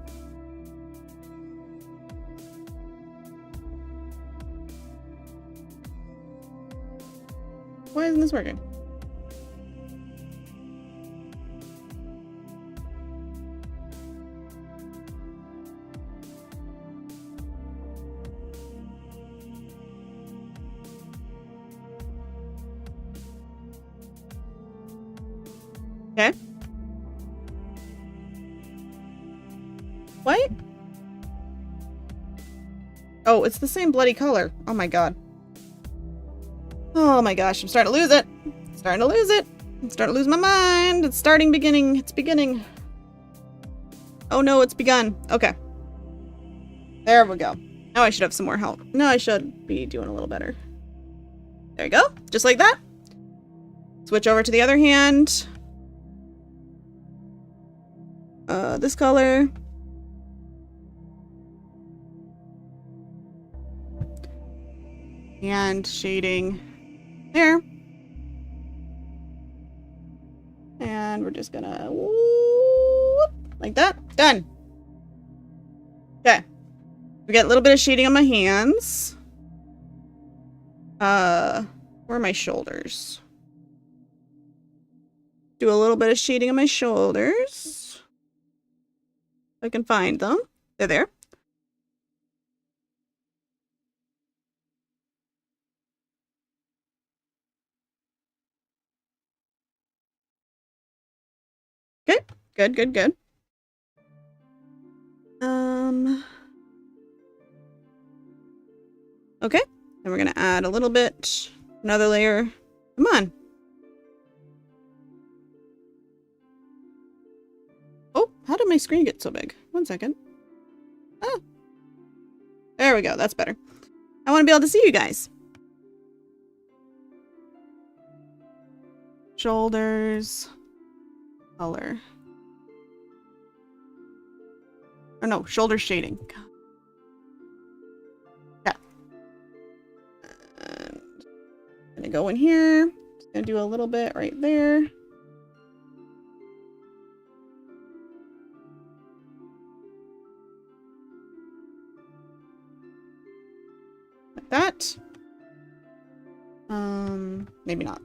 [SPEAKER 1] Why isn't this working? Okay. What? Oh, it's the same bloody color. Oh my god. Oh my gosh, I'm starting to lose it. Starting to lose it. I'm starting to lose my mind. It's beginning. It's beginning. Oh no, it's begun. Okay. There we go. Now I should have some more help. No, I should be doing a little better. There you go. Just like that. Switch over to the other hand. This color. And shading there. And we're just gonna whoop, like that. Done. Okay. We got a little bit of shading on my hands. Where are my shoulders? Do a little bit of shading on my shoulders. If I can find them. They're there. Good. Good, good, good. Okay. And we're gonna add a little bit, another layer. Come on. Oh, how did my screen get so big? 1 second. Oh. There we go. That's better. I want to be able to see you guys. Shoulders. Color. Oh no, shoulder shading. Yeah. And I'm gonna go in here. Just gonna do a little bit right there. Like that. Maybe not.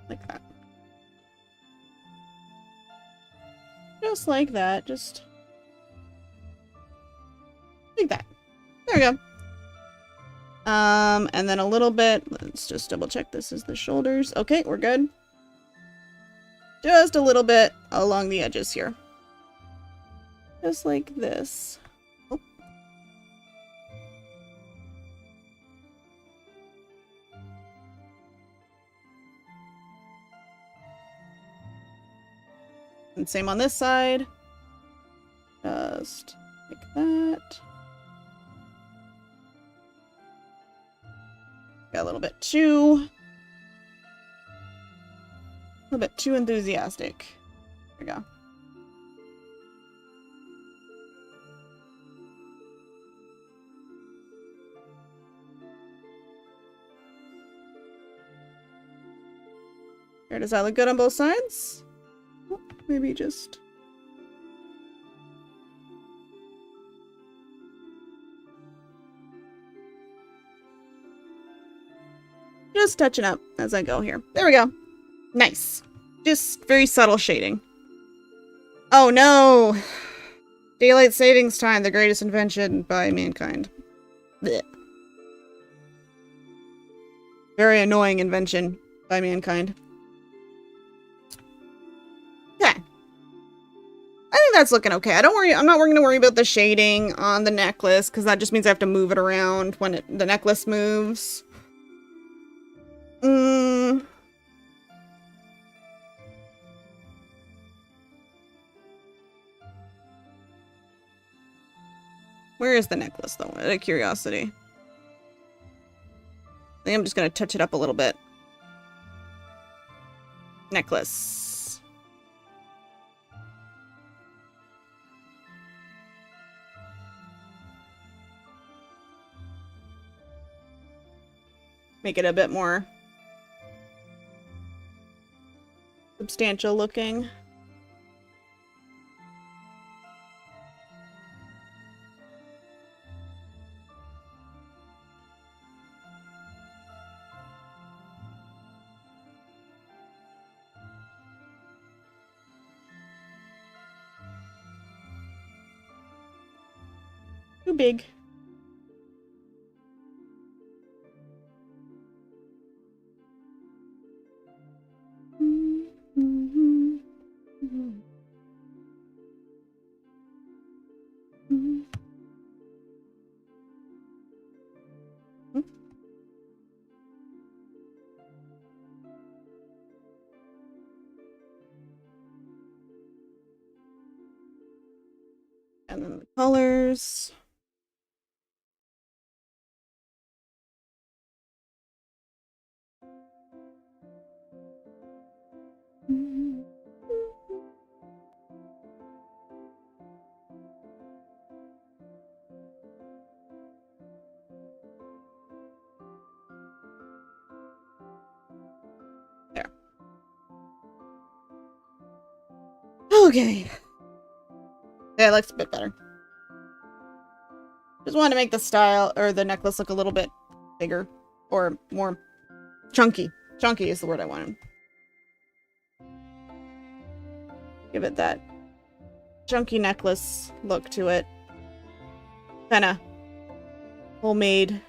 [SPEAKER 1] Like that. Just like that. Just like that. There we go. And then a little bit. Let's just double check this is the shoulders. Okay, we're good. Just a little bit along the edges here. Just like this. Oh. And same on this side. Just like that. Got a little bit too enthusiastic. There we go. There, does that look good on both sides? Oh, maybe just... Just touching up as I go here. There we go. Nice. Just very subtle shading. Oh no! Daylight savings time, the greatest invention by mankind. Blech. Very annoying invention by mankind. Okay. I think that's looking okay. I'm not going to worry about the shading on the necklace, because that just means I have to move it around when the necklace moves. Where is the necklace, though? Out of curiosity. I think I'm just going to touch it up a little bit. Necklace. Make it a bit more substantial looking. Too big. And then the colors. There. Okay. Yeah, it looks a bit better. Just wanted to make the style or the necklace look a little bit bigger or more chunky. Chunky is the word I wanted. Give it that chunky necklace look to it. Kinda homemade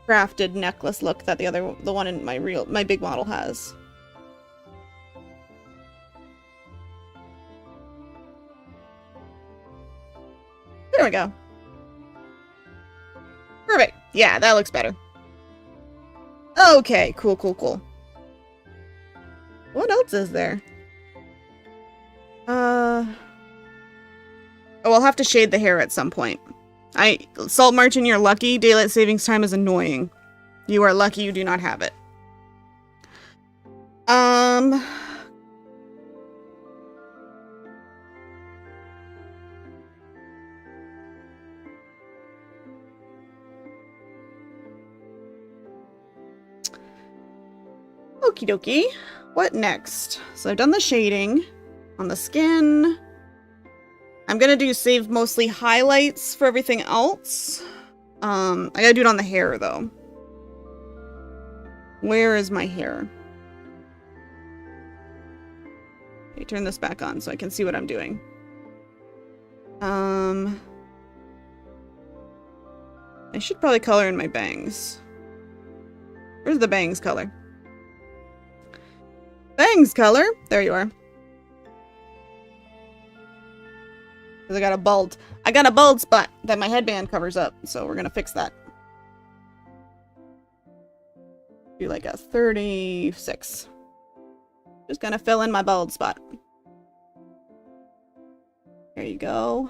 [SPEAKER 1] crafted necklace look that the one in my big model has. There we go. Perfect. Yeah, that looks better. Okay, cool, cool, cool. What else is there? Oh, I'll have to shade the hair at some point. Salt Martin, you're lucky. Daylight savings time is annoying. You are lucky you do not have it. Okie dokie. What next? So I've done the shading on the skin. I'm gonna do save mostly highlights for everything else. I gotta do it on the hair though. Where is my hair? Okay, turn this back on so I can see what I'm doing. I should probably color in my bangs. Where's the bangs color? Bangs color! There you are. Because I got a bald spot that my headband covers up, so we're gonna fix that. Do like a 36. Just gonna fill in my bald spot. There you go.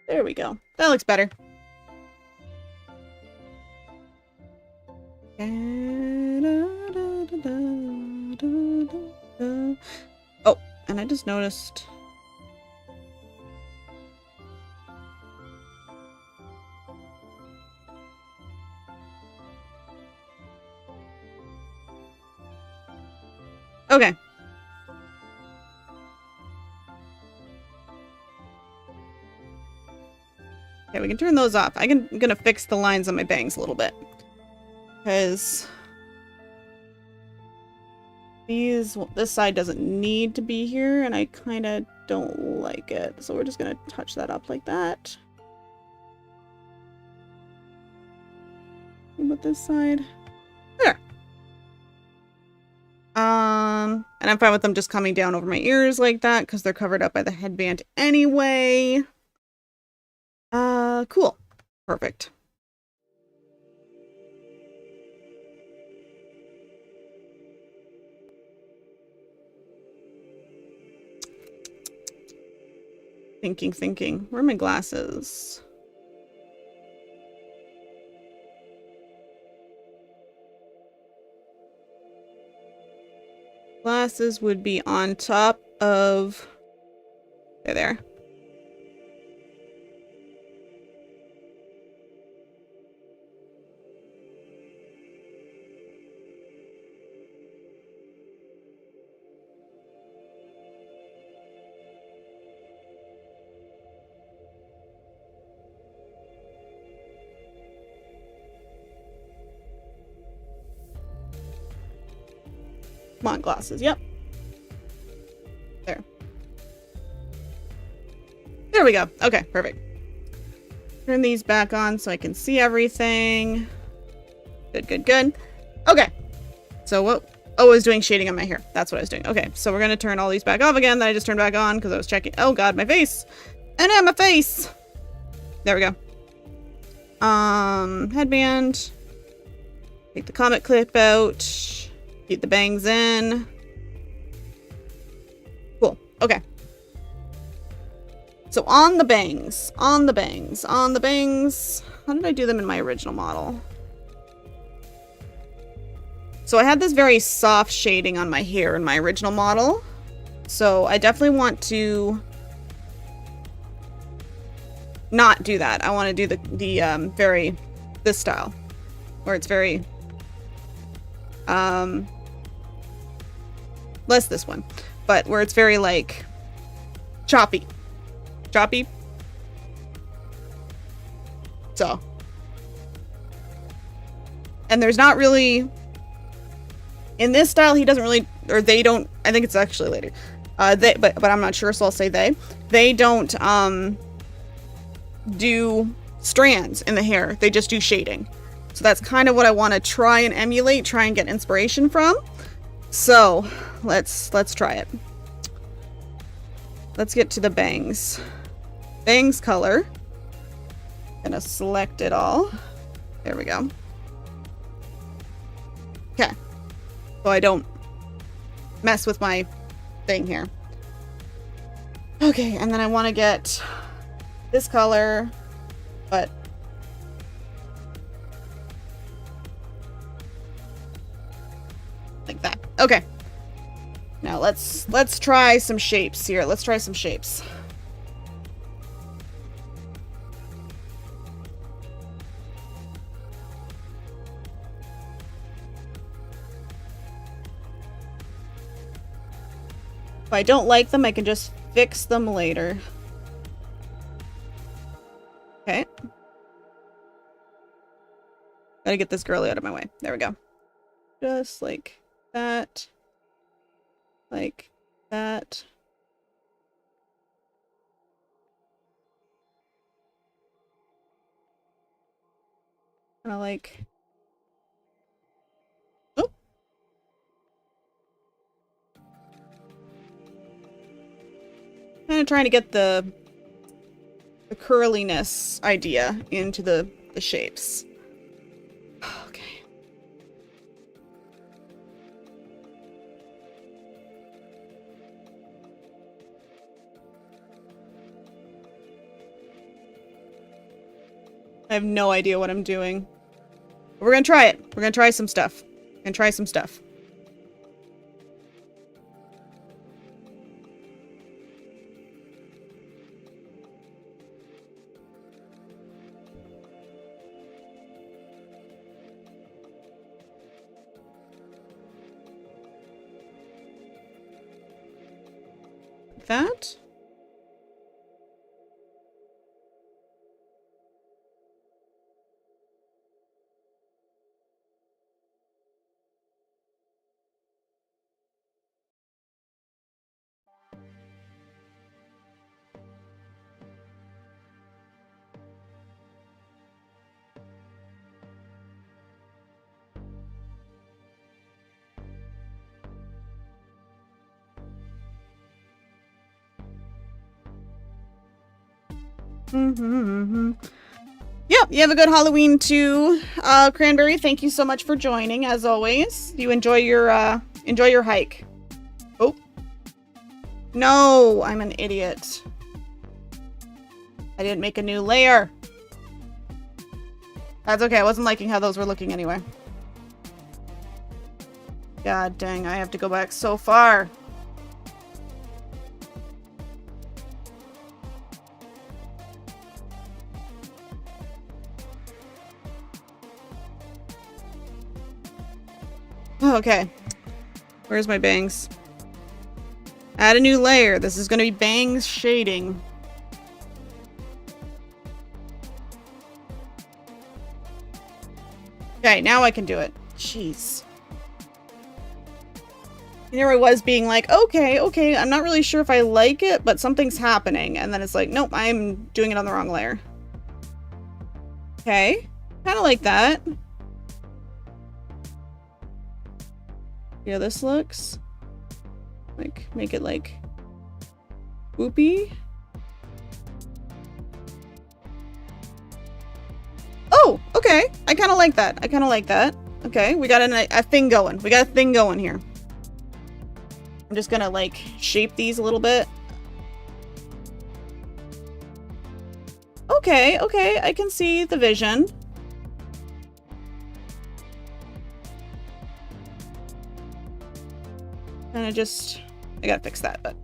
[SPEAKER 1] There we go. That looks better. Oh, and I just noticed. Okay. Okay, we can turn those off. I'm gonna fix the lines on my bangs a little bit. Because this side doesn't need to be here, and I kind of don't like it. So we're just gonna touch that up like that. What about this side? There. And I'm fine with them just coming down over my ears like that, because they're covered up by the headband anyway. Cool. Perfect. Thinking. Where are my glasses? Glasses would be on top of... There. Come on, glasses. Yep. There. There we go. Okay, perfect. Turn these back on so I can see everything. Good, good, good. Okay. So what? Oh, I was doing shading on my hair. That's what I was doing. Okay, so we're going to turn all these back off again that I just turned back on because I was checking. Oh, God, my face. And my face. There we go. Headband. Take the comic clip out. Keep the bangs in. Cool. Okay. So on the bangs. How did I do them in my original model? So I had this very soft shading on my hair in my original model. So I definitely want to not do that. I want to do this style where it's very less this one, but where it's very like choppy. So, and there's not really in this style. He doesn't really, or they don't. I think it's actually later. But I'm not sure, so I'll say they don't do strands in the hair. They just do shading. So that's kind of what I want to try and emulate, try and get inspiration from. So let's try it. Let's get to the bangs. Bangs color. Gonna select it all. There we go. Okay. So I don't mess with my thing here. Okay, and then I want to get this color, but like that. Okay. Now let's try some shapes here. Let's try some shapes. If I don't like them, I can just fix them later. Okay. Gotta get this girly out of my way. There we go. Just like that. Like that. Kind of like... Oh! Kind of trying to get the curliness idea into the shapes. Okay. I have no idea what I'm doing. But we're gonna try it. We're gonna try some stuff. That. Yep, you have a good Halloween too, Cranberry. Thank you so much for joining, as always. You enjoy your hike. Oh. No, I'm an idiot. I didn't make a new layer. That's okay, I wasn't liking how those were looking anyway. God dang, I have to go back so far. Okay. Where's my bangs? Add a new layer. This is gonna be bangs shading. Okay, now I can do it. Jeez. Here I was being like, okay, I'm not really sure if I like it, but something's happening. And then it's like, nope, I'm doing it on the wrong layer. Okay. Kind of like that. Yeah, this looks like, make it like whoopy. Oh, okay. I kind of like that. I kind of like that. Okay, we got a thing going. We got a thing going here. I'm just gonna like shape these a little bit. Okay, okay, I can see the vision. And I gotta fix that, but.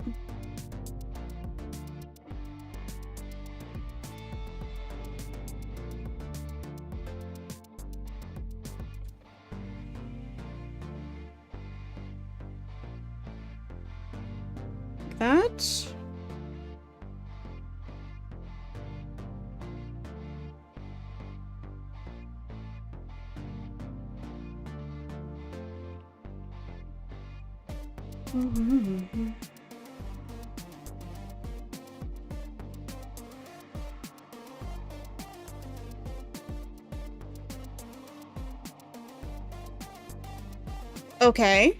[SPEAKER 1] Like that. Okay.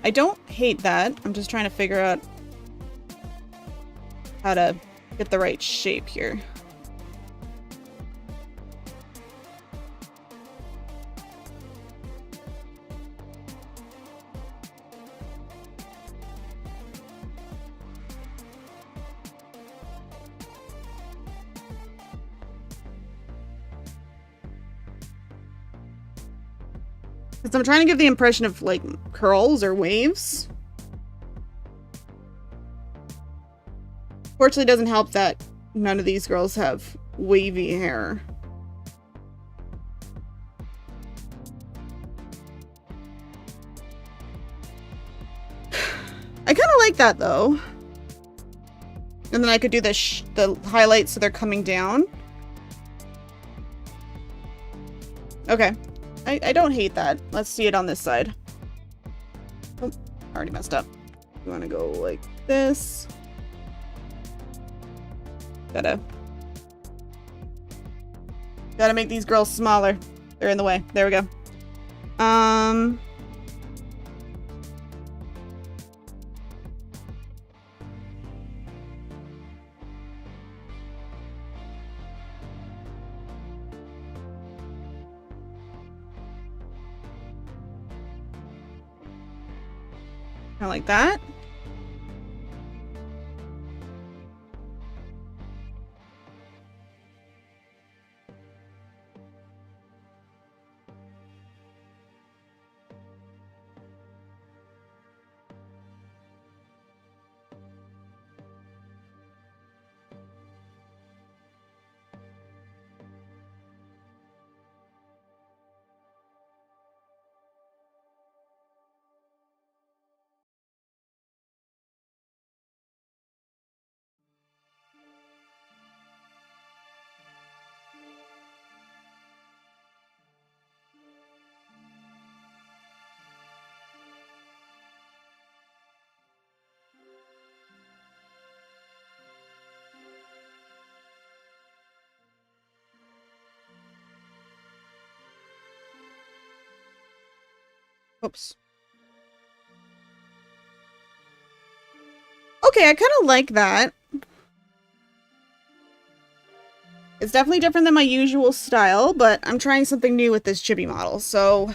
[SPEAKER 1] I don't hate that. I'm just trying to figure out how to get the right shape here. Because I'm trying to give the impression of, like, curls or waves. Fortunately, it doesn't help that none of these girls have wavy hair. I kind of like that, though. And then I could do the highlights so they're coming down. Okay. I don't hate that. Let's see it on this side. Oh, already messed up. You want to go like this. Gotta make these girls smaller. They're in the way. There we go. Kind of like that. Oops. Okay, I kind of like that. It's definitely different than my usual style, but I'm trying something new with this Chibi model, so...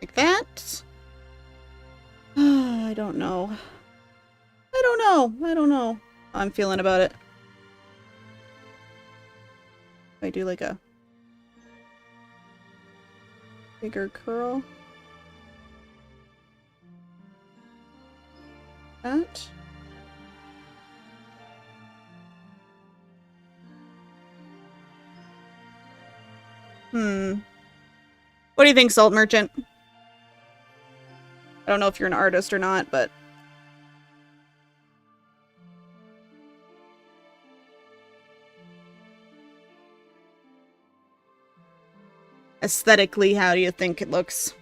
[SPEAKER 1] like that. I don't know. I don't know. I don't know how I'm feeling about it. I do like a bigger curl. That. What do you think, Salt Merchant? I don't know if you're an artist or not, but aesthetically, how do you think it looks?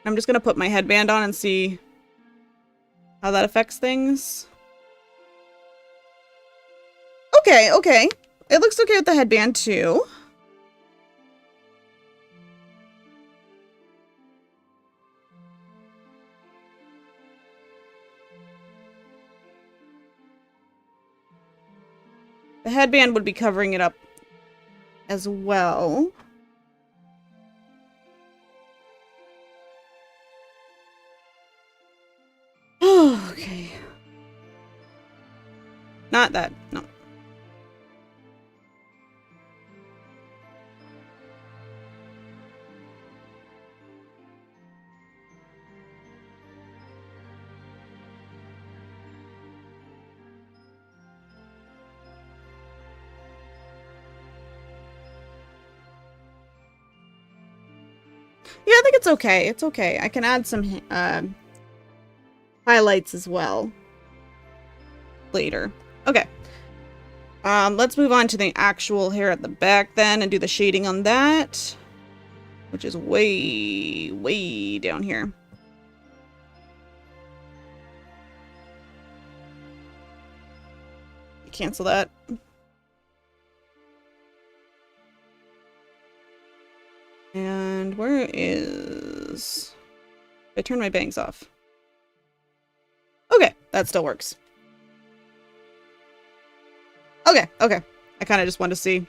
[SPEAKER 1] I'm just gonna put my headband on and see how that affects things. Okay, okay. It looks okay with the headband too. The headband would be covering it up as well. Oh, okay. Not that, no. Yeah, I think it's okay. It's okay. I can add some highlights as well later. Okay. Let's move on to the actual hair at the back then and do the shading on that, which is way, way down here. Cancel that. And where is... I turned my bangs off. Okay, that still works. Okay, okay. I kind of just wanted to see.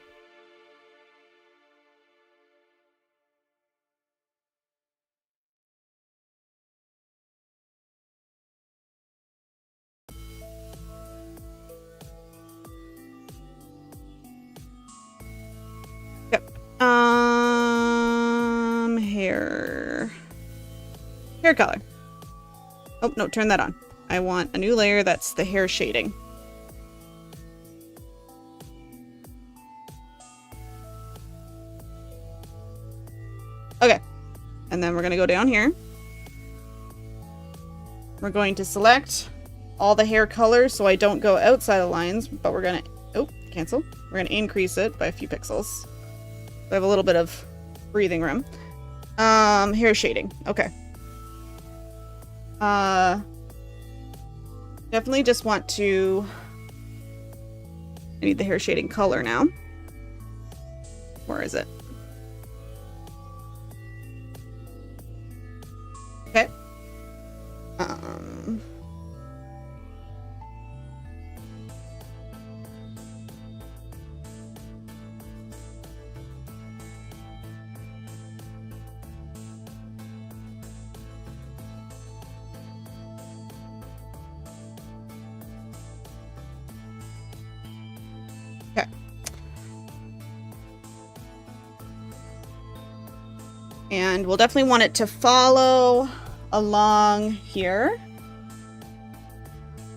[SPEAKER 1] Yep. Hair color. Oh, no, turn that on. I want a new layer that's the hair shading. Okay. And then we're going to go down here. We're going to select all the hair colors so I don't go outside the lines, but we're going to... Oh, cancel. We're going to increase it by a few pixels. So I have a little bit of breathing room. Hair shading. Okay. Definitely just want to... I need the hair shading color now. Where is it? Okay. Okay. And we'll definitely want it to follow along here.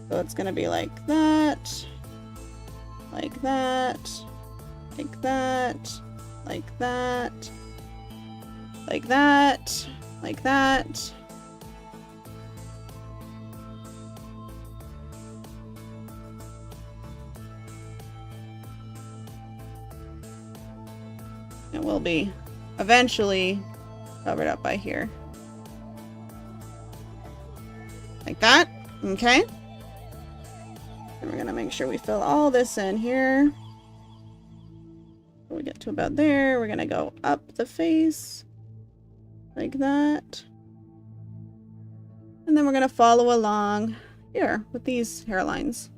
[SPEAKER 1] So it's gonna be like that, like that, like that, like that, like that, like that. It will be eventually covered up by here. Like that. Okay. And we're gonna make sure we fill all this in here. When we get to about there, we're gonna go up the face. Like that. And then we're gonna follow along here with these hairlines.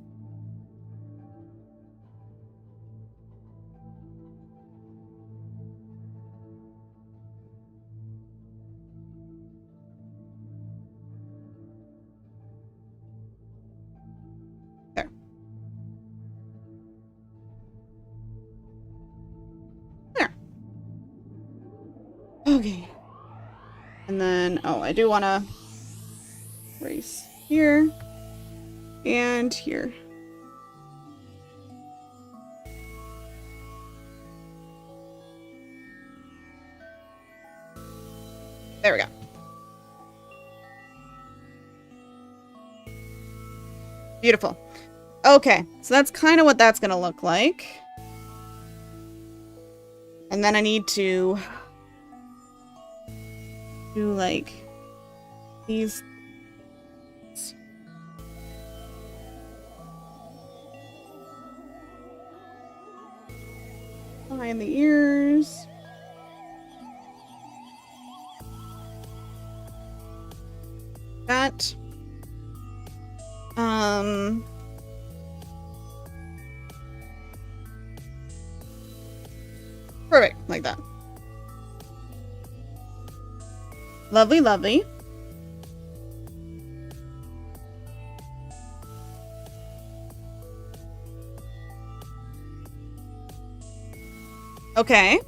[SPEAKER 1] Okay. And then, oh, I do want to race here and here. There we go. Beautiful. Okay, so that's kind of what that's going to look like. And then I need to do like these. Behind the ears. That. Perfect, like that. Lovely, lovely. Okay.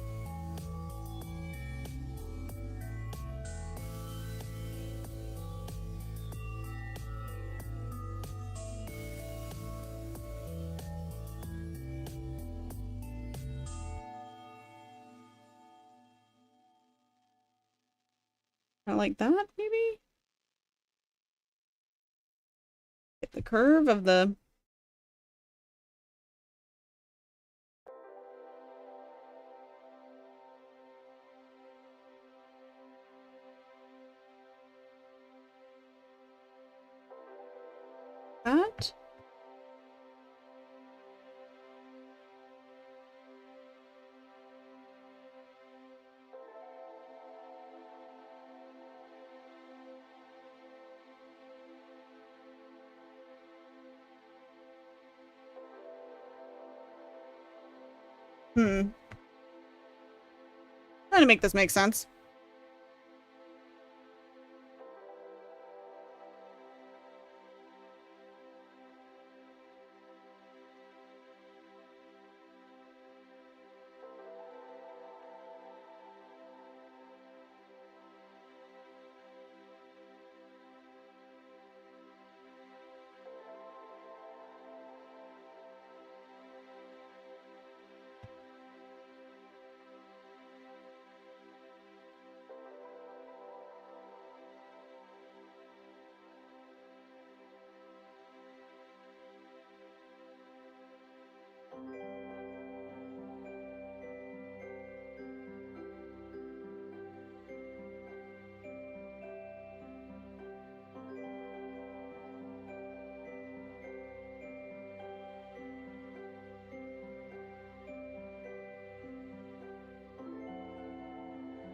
[SPEAKER 1] I like that, maybe? Get the curve of the... that. Trying to make this make sense.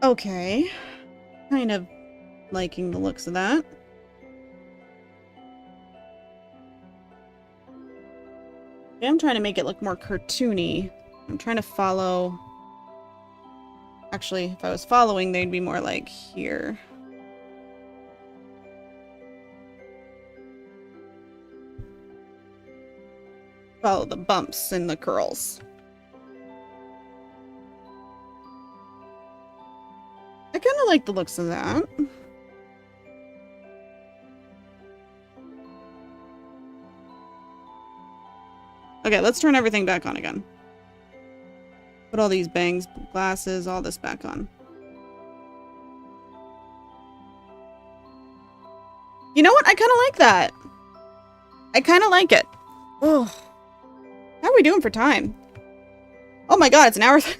[SPEAKER 1] Okay. Kind of liking the looks of that. Yeah, I'm trying to make it look more cartoony. I'm trying to follow... Actually, if I was following, they'd be more like here. Follow the bumps and the curls. I kind of like the looks of that. Okay, let's turn everything back on again. Put all these bangs, glasses, all this back on. You know what? I kind of like that. I kind of like it. Oh, how are we doing for time? Oh my god, it's an hour and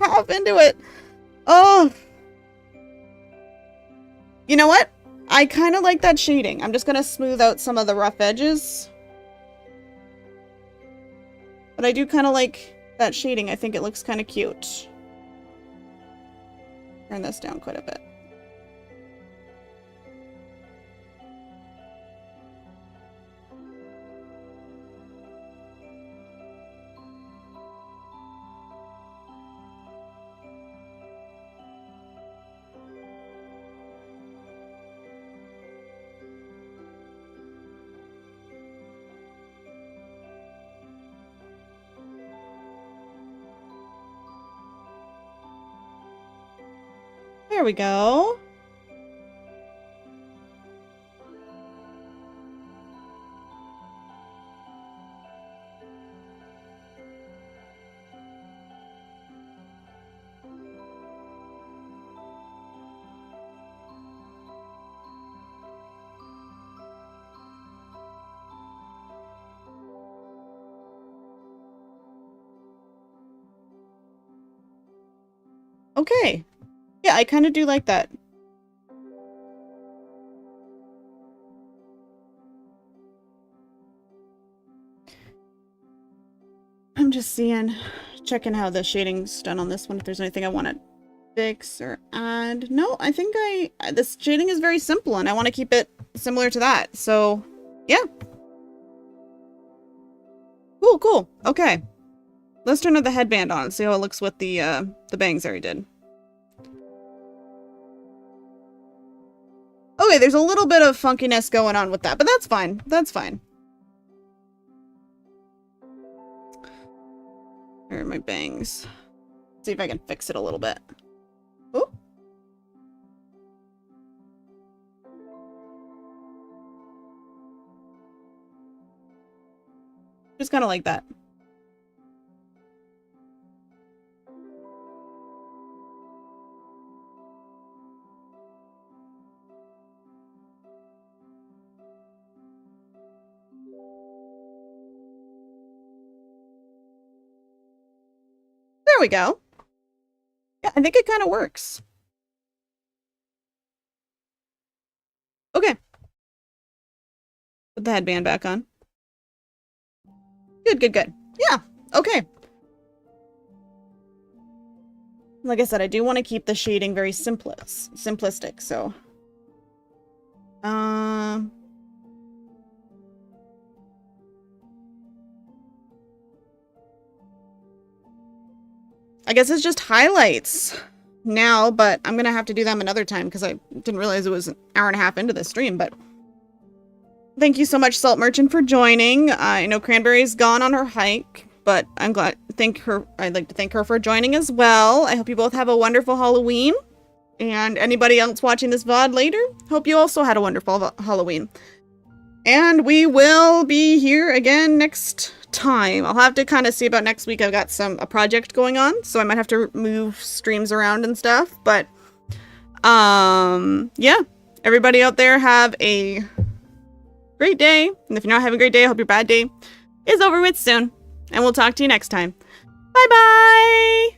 [SPEAKER 1] a half into it. Oh. You know what? I kind of like that shading. I'm just going to smooth out some of the rough edges. But I do kind of like that shading. I think it looks kind of cute. Turn this down quite a bit. There we go. Okay. Yeah, I kind of do like that. I'm just checking how the shading's done on this one, if there's anything I want to fix or add. No, I think this shading is very simple, and I want to keep it similar to that. So, yeah. Cool, cool. Okay. Let's turn the headband on and see how it looks with the bangs I already did. Okay, there's a little bit of funkiness going on with that, but that's fine. That's fine. Here are my bangs. See if I can fix it a little bit. Oh. Just kind of like that. There we go. Yeah, I think it kind of works. Okay. Put the headband back on. Good, good, good. Yeah, okay. Like I said, I do want to keep the shading very simplistic, so... I guess it's just highlights now, but I'm gonna have to do them another time because I didn't realize it was an hour and a half into the stream, but thank you so much, Salt Merchant, for joining. I know Cranberry's gone on her hike, but I'd like to thank her for joining as well. I hope you both have a wonderful Halloween. And anybody else watching this VOD later, hope you also had a wonderful Halloween. And we will be here again next time. I'll have to kind of see about next week. I've got a project going on, so I might have to move streams around and stuff. But, yeah. Everybody out there have a great day. And if you're not having a great day, I hope your bad day is over with soon. And we'll talk to you next time. Bye-bye!